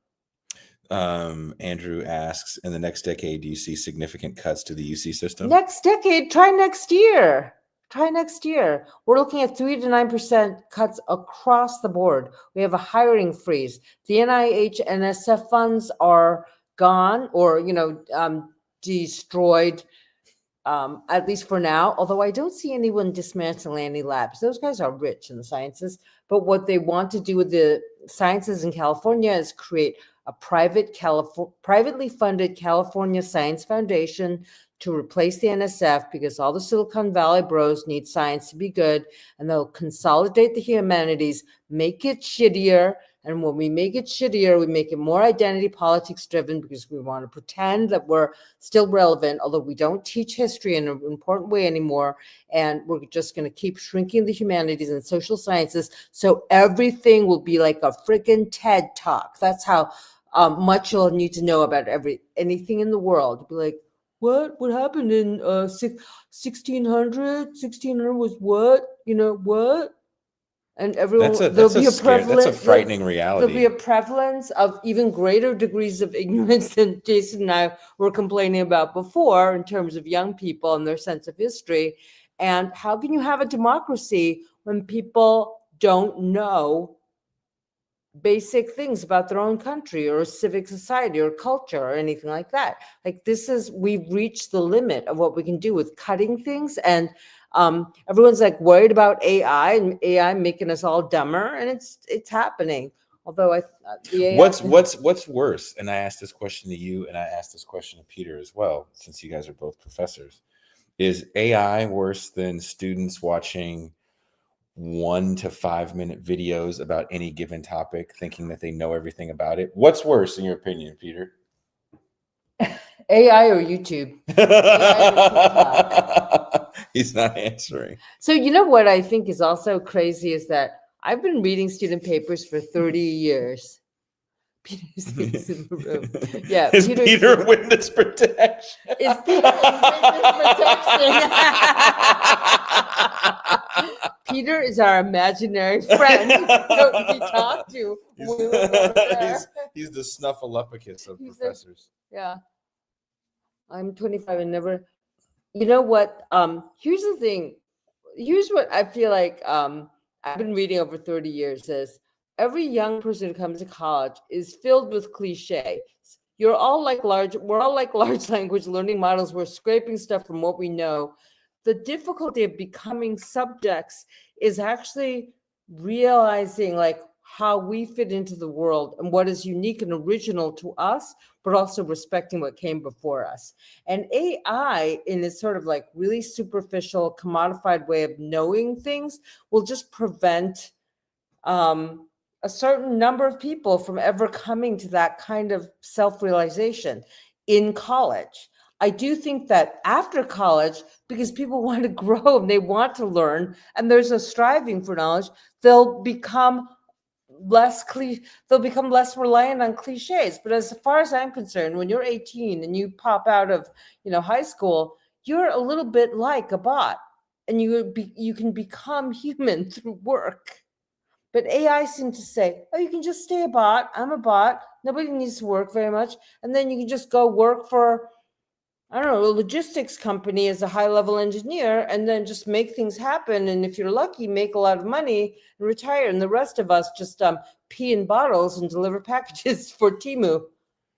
Andrew asks, in the next decade, do you see significant cuts to the UC system? Next decade, try next year. Try next year. We're looking at 3 to 9% cuts across the board. We have a hiring freeze. The NIH and NSF funds are gone or, destroyed, at least for now, although I don't see anyone dismantling any labs. Those guys are rich in the sciences. But what they want to do with the sciences in California is create a privately funded California Science Foundation to replace the NSF, because all the Silicon Valley bros need science to be good, and they'll consolidate the humanities, make it shittier. And when we make it shittier, we make it more identity politics driven, because we want to pretend that we're still relevant, although we don't teach history in an important way anymore. And we're just going to keep shrinking the humanities and social sciences. So everything will be like a freaking TED talk. That's how much you'll need to know about anything in the world. Be like, what happened in 1600? 1600 was what? What? And everyone, That's a frightening reality. There'll be a prevalence of even greater degrees of ignorance than Jason and I were complaining about before, in terms of young people and their sense of history. And how can you have a democracy when people don't know basic things about their own country or civic society or culture or anything like that? Like, we've reached the limit of what we can do with cutting things. And everyone's like worried about AI and AI making us all dumber, and it's happening. Although the AI, what's worse, and I asked this question to you, and I asked this question to Peter as well, since you guys are both professors, is AI worse than students watching 1 to 5 minute videos about any given topic, thinking that they know everything about it? What's worse in your opinion, Peter? AI or YouTube? AI or TikTok? He's not answering. So what I think is also crazy is that I've been reading student papers for 30 years. Peter's in the room. Yeah, Is Peter witness protection? Is Peter witness protection? Peter is our imaginary friend that we talk to. He's the snuffleupagus of professors. Yeah. I'm 25 and never. You know what? Here's the thing. Here's what I feel like I've been reading over 30 years is every young person who comes to college is filled with cliches. We're all like large language learning models. We're scraping stuff from what we know. The difficulty of becoming subjects is actually realizing like how we fit into the world and what is unique and original to us, but also respecting what came before us. And AI, in its sort of like really superficial, commodified way of knowing things, will just prevent a certain number of people from ever coming to that kind of self-realization in college. I do think that after college, because people want to grow and they want to learn, and there's a striving for knowledge, they'll become less reliant on cliches. But as far as I'm concerned, when you're 18 and you pop out of high school, you're a little bit like a bot, and you can become human through work. But AI seems to say, oh, you can just stay a bot. I'm a bot. Nobody needs to work very much. And then you can just go work for, I don't know, a logistics company as a high-level engineer and then just make things happen. And if you're lucky, make a lot of money and retire. And the rest of us just pee in bottles and deliver packages for Temu,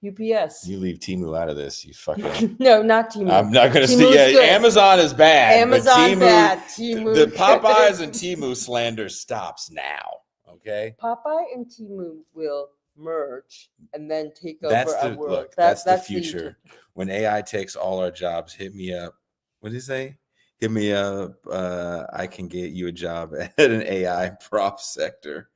UPS. You leave Temu out of this, you fucking. No, not Temu. I'm not going to Temu's say. Yeah, good. Amazon is bad. Amazon but Temu, bad. Temu the good. Popeyes and Temu slander stops now. Okay. Popeye and Temu will merge and then take over That's our the world. look. That's the future. When AI takes all our jobs, hit me up. What did he say? Hit me up. I can get you a job at an AI prop sector.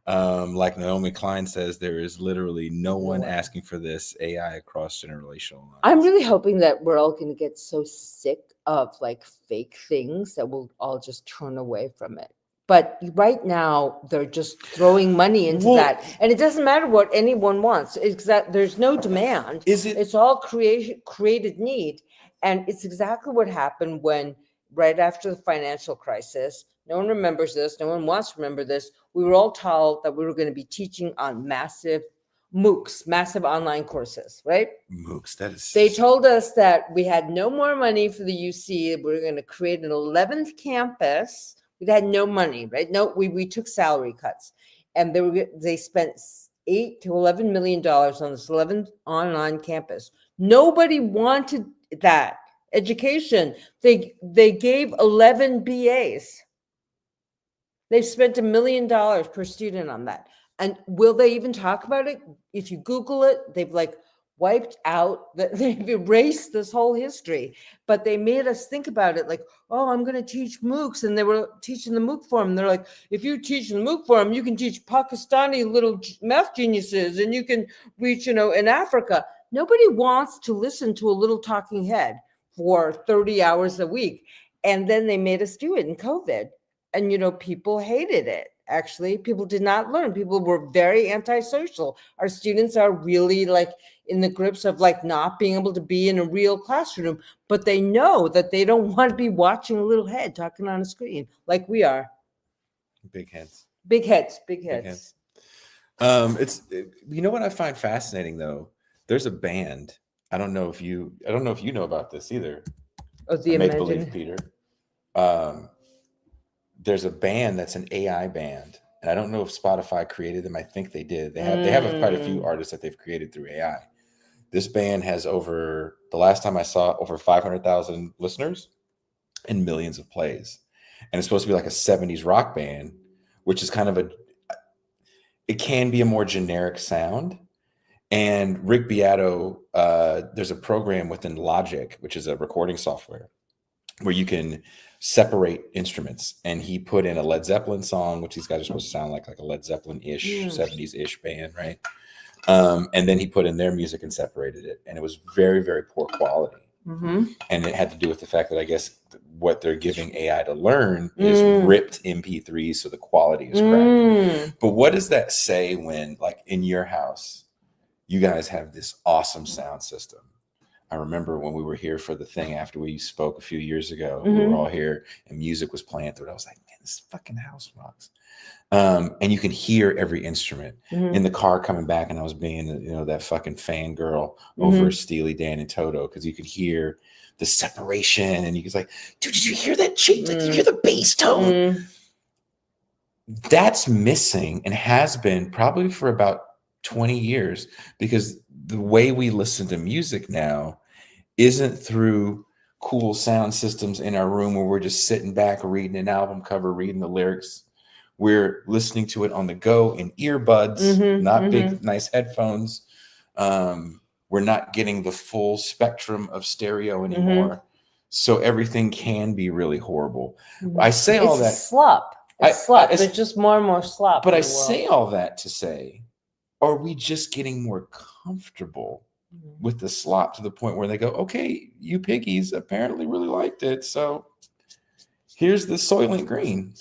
Like Naomi Klein says, there is literally no one asking for this AI across generational lines. I'm really hoping that we're all going to get so sick of like fake things that we'll all just turn away from it. But right now, they're just throwing money into that. And it doesn't matter what anyone wants. It's that there's no demand. It's all created need. And it's exactly what happened when, right after the financial crisis, no one remembers this, no one wants to remember this, we were all told that we were going to be teaching on massive MOOCs, massive online courses, right? MOOCs, that is... They told us that we had no more money for the UC. We were going to create an 11th campus. We had no money, right? No, we took salary cuts, and they spent $8 to $11 million on this 11th online campus. Nobody wanted that education. They gave 11 BAs. They've spent $1 million per student on that. And will they even talk about it? If you Google it, they've like wiped out, they've erased this whole history, but they made us think about it like, oh, I'm going to teach MOOCs. And they were teaching the MOOC forum. And they're like, if you teach the MOOC forum, you can teach Pakistani little math geniuses and you can reach, in Africa. Nobody wants to listen to a little talking head for 30 hours a week. And then they made us do it in COVID. And, people hated it. Actually, people did not learn. People were very antisocial. Our students are really like in the grips of like not being able to be in a real classroom, but they know that they don't want to be watching a little head talking on a screen like we are. Big heads. Big heads. Big heads. You know what I find fascinating though? There's a band. I don't know if you know about this either. Oh, the Make Believe Peter. There's a band that's an AI band, and I don't know if Spotify created them. I think they did. They have quite a few artists that they've created through AI. This band has the last time I saw, over 500,000 listeners and millions of plays. And it's supposed to be like a 70s rock band, which is kind of it can be a more generic sound. And Rick Beato, there's a program within Logic, which is a recording software, where you can separate instruments, and he put in a Led Zeppelin song, which these guys are supposed to sound like a Led Zeppelin-ish 70s-ish band, right? And then he put in their music and separated it, and it was very, very poor quality. Mm-hmm. And it had to do with the fact that I guess what they're giving AI to learn is ripped MP3s, so the quality is cracked. But what does that say when, like, in your house, you guys have this awesome sound system? I remember when we were here for the thing after we spoke a few years ago, we were all here and music was playing through it. I was like, man, this fucking house rocks. And you can hear every instrument in the car coming back. And I was being, that fucking fangirl over Steely Dan and Toto, because you could hear the separation. And you was like, dude, did you hear that cheat? Like, you hear the bass tone? That's missing and has been probably for about 20 years, because the way we listen to music now isn't through cool sound systems in our room where we're just sitting back reading an album cover, reading the lyrics. We're listening to it on the go in earbuds, not big, nice headphones. We're not getting the full spectrum of stereo anymore. So everything can be really horrible. I say all that. Slop. It's slop. There's just more and more slop. But I say all that to say, are we just getting more comfortable with the slop to the point where they go, okay, you piggies apparently really liked it, so here's the Soylent Green.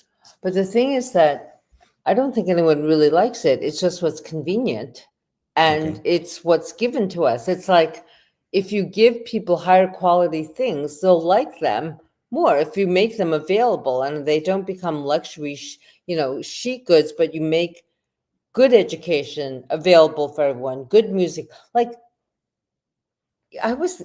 But the thing is that I don't think anyone really likes it. It's just what's convenient, and it's what's given to us. It's like if you give people higher quality things, they'll like them more if you make them available and they don't become luxury, chic goods, but you make good education available for everyone, good music. Like,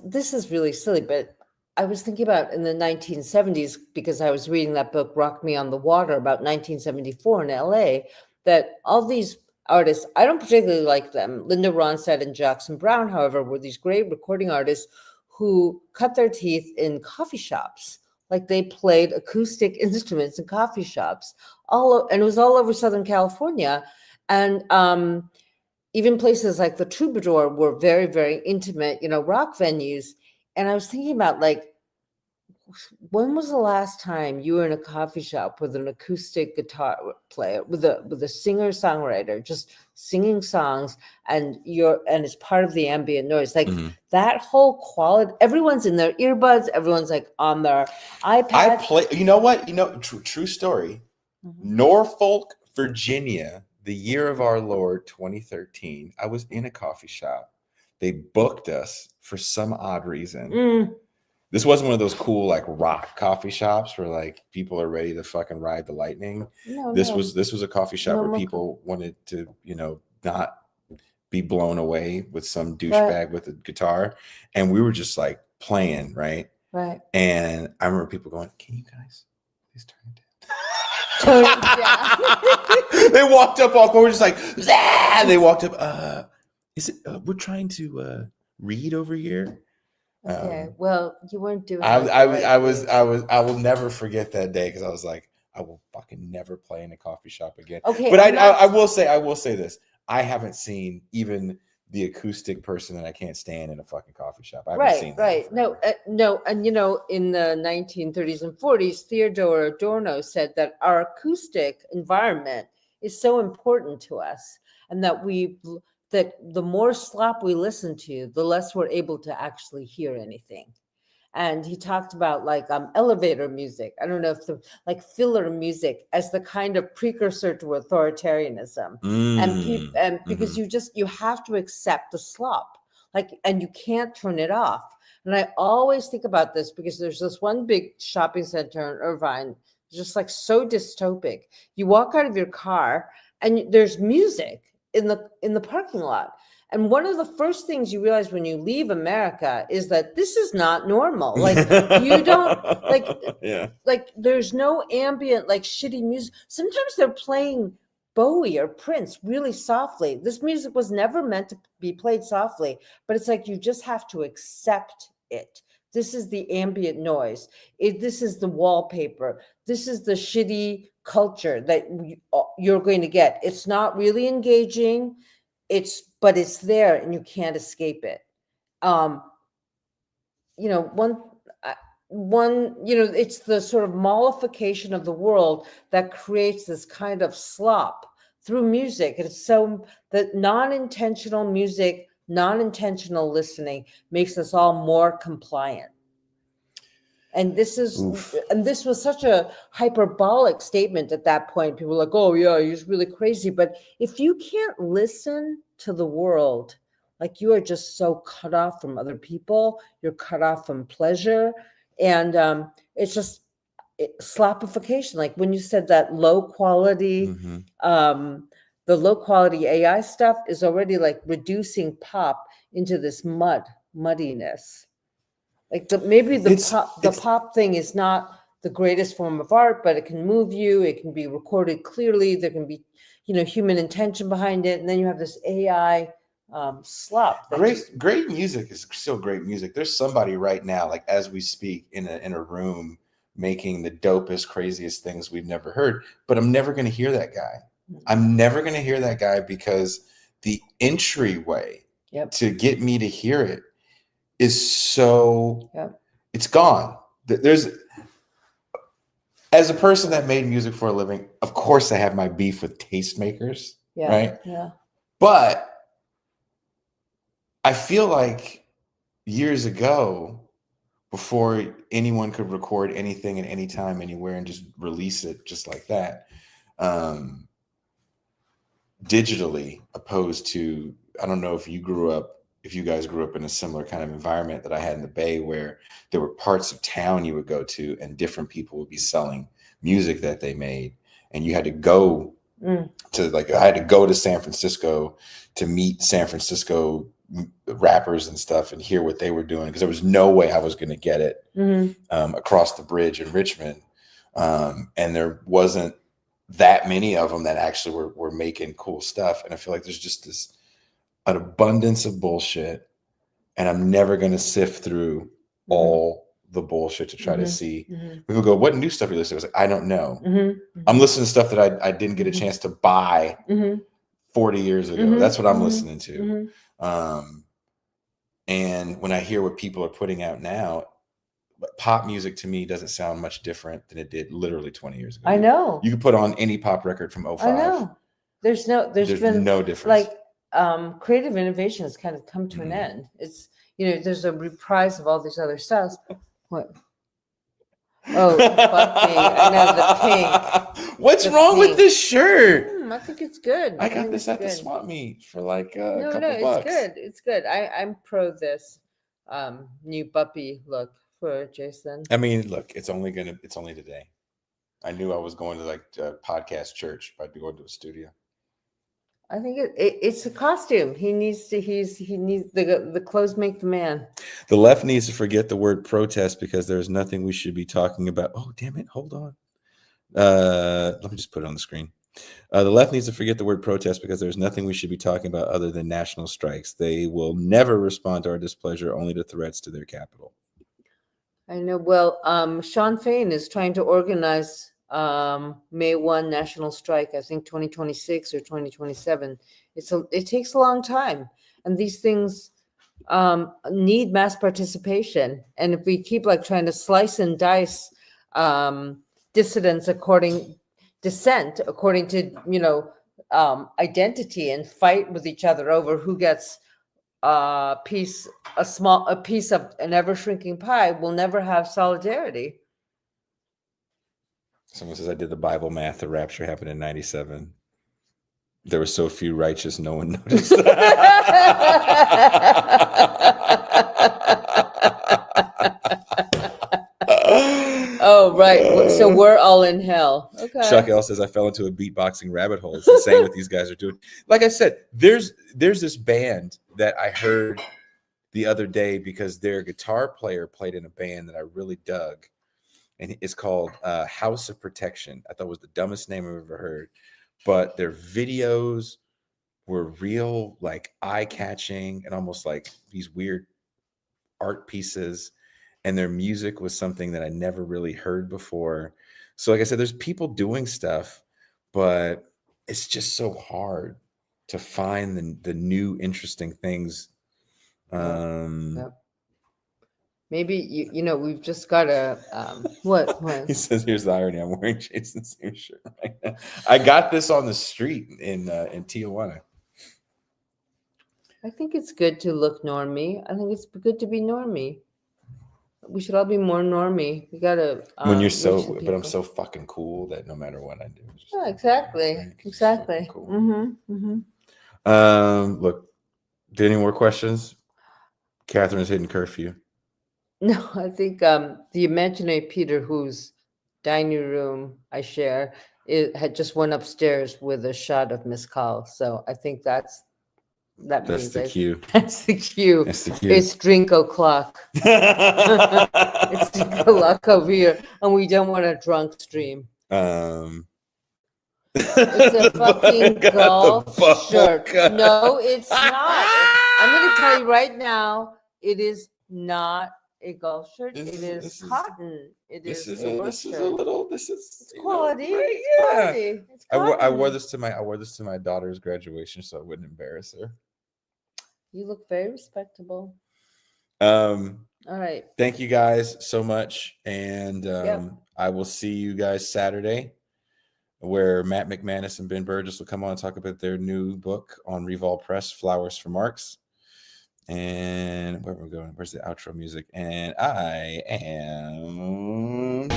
this is really silly, but I was thinking about in the 1970s, because I was reading that book, Rock Me on the Water, about 1974 in LA, that all these artists, I don't particularly like them. Linda Ronstadt and Jackson Browne, however, were these great recording artists who cut their teeth in coffee shops. Like they played acoustic instruments in coffee shops, and it was all over Southern California. And even places like the Troubadour were very, very intimate, rock venues. And I was thinking about, like, when was the last time you were in a coffee shop with an acoustic guitar player, with a singer-songwriter just singing songs, and it's part of the ambient noise, like that whole quality. Everyone's in their earbuds, everyone's like on their iPad. You know what? True story. Norfolk, Virginia, the year of our Lord 2013. I was in a coffee shop. They booked us for some odd reason. This wasn't one of those cool like rock coffee shops where like people are ready to fucking ride the lightning. This was a coffee shop where people wanted to, not be blown away with some douchebag with a guitar. And we were just like playing, right? Right. And I remember people going, "Can you guys please turn it down?" They walked up all we're just like, "Ah!" They walked up, is it we're trying to read over here. Okay, well, you weren't doing. I will never forget that day, because I was like, I will fucking never play in a coffee shop again. Okay, but I will say this: I haven't seen even the acoustic person that I can't stand in a fucking coffee shop. I haven't seen that. Right. No, and in the 1930s and 40s, Theodore Adorno said that our acoustic environment is so important to us, and that the more slop we listen to, the less we're able to actually hear anything. And he talked about like elevator music. I don't know if like filler music as the kind of precursor to authoritarianism. And because you have to accept the slop, and you can't turn it off. And I always think about this because there's this one big shopping center in Irvine, just like so dystopic. You walk out of your car and there's music in the parking lot. And one of the first things you realize when you leave America is that this is not normal. Like you don't like there's no ambient, like shitty music. Sometimes they're playing Bowie or Prince really softly. This music was never meant to be played softly, but it's like you just have to accept it. This is the ambient noise. This is the wallpaper. This is the shitty culture that you're going to get. It's not really engaging. But it's there and you can't escape it. It's the sort of mollification of the world that creates this kind of slop through music. And it's so that non-intentional music, non-intentional listening makes us all more compliant. And this was such a hyperbolic statement at that point. People were like, "Oh yeah, he's really crazy." But if you can't listen to the world, like you are just so cut off from other people, you're cut off from pleasure, and it's just slopification. Like when you said that low quality, the low quality AI stuff is already like reducing pop into this muddiness. Like maybe the pop thing is not the greatest form of art, but it can move you. It can be recorded clearly. There can be, human intention behind it, and then you have this AI slop. Great music is still great music. There's somebody right now, like as we speak, in a room making the dopest, craziest things we've never heard. But I'm never going to hear that guy. I'm never going to hear that guy because the entryway to get me to hear it is so it's gone. There's, as a person that made music for a living, of course I have my beef with tastemakers, right? Yeah. But I feel like years ago, before anyone could record anything at any time, anywhere, and just release it just like that, digitally, opposed to, I don't know if you guys grew up in a similar kind of environment that I had in the Bay, where there were parts of town you would go to and different people would be selling music that they made. And you had to go to, like, I had to go to San Francisco to meet San Francisco rappers and stuff and hear what they were doing, because there was no way I was going to get it across the bridge in Richmond. And there wasn't that many of them that actually were making cool stuff. And I feel like there's just an abundance of bullshit, and I'm never going to sift through all the bullshit to try to see. People go, what new stuff are you listening to? I was like, I don't know. I'm listening to stuff that I didn't get a chance to buy 40 years ago. That's what I'm listening to. And when I hear what people are putting out now, pop music to me doesn't sound much different than it did literally 20 years ago. I know. You could put on any pop record from 05. I know. There's been no difference. Like creative innovation has kind of come to an end. It's, there's a reprise of all these other styles. What? Oh, fuck me. I know, the pink. What's wrong with this shirt? I think it's good. I got this at the swap meet for like a couple it's bucks. good. It's good. I'm pro this new puppy look for Jason. I mean, look, it's only today. I knew I was going to like podcast church by going to a studio. I think it's a costume. He needs the clothes make the man. The left needs to forget the word protest, because there's nothing we should be talking about. Oh, damn it. Hold on. Let me just put it on the screen. The left needs to forget the word protest, because there's nothing we should be talking about other than national strikes. They will never respond to our displeasure, only to threats to their capital. I know. Well, Sean Fain is trying to organize May 1 national strike, I think 2026 or 2027. It takes a long time, and these things need mass participation. And if we keep like trying to slice and dice dissent according to identity, and fight with each other over who gets a piece of an ever shrinking pie, we'll never have solidarity. Someone says, I did the Bible math. The rapture happened in 97. There were so few righteous, no one noticed. Oh, right. So we're all in hell. Okay. Chuck L says, I fell into a beatboxing rabbit hole. It's insane what these guys are doing. Like I said, there's this band that I heard the other day, because their guitar player played in a band that I really dug. And it's called House of Protection. I thought it was the dumbest name I've ever heard. But their videos were real, like eye-catching, and almost like these weird art pieces. And their music was something that I never really heard before. So like I said, there's people doing stuff, but it's just so hard to find the new interesting things. Yep. Maybe we've just got to what? He says, here's the irony, I'm wearing Jason's same shirt right now. I got this on the street in Tijuana. I think it's good to look normie. I think it's good to be normie. We should all be more normie. We gotta when you're but I'm so fucking cool that no matter what I do. Yeah, exactly. Cool. Look, did any more questions? Catherine's hitting curfew. No, I think the imaginary Peter, whose dining room I share, had just went upstairs with a shot of mezcal. So I think that's the cue. That's the cue. That's the cue. It's drink o'clock. It's drink o'clock over here, and we don't want a drunk stream. It's a fucking golf shirt. No, it's not. I'm going to tell you right now, it is not a golf shirt. It is cotton. This is quality. Right? Yeah. It's I wore this to my daughter's graduation, so I wouldn't embarrass her. You look very respectable. All right. Thank you guys so much, and I will see you guys Saturday, where Matt McManus and Ben Burgess will come on and talk about their new book on Revol Press, Flowers for Marx. And where we're going? Where's the outro music? And I am.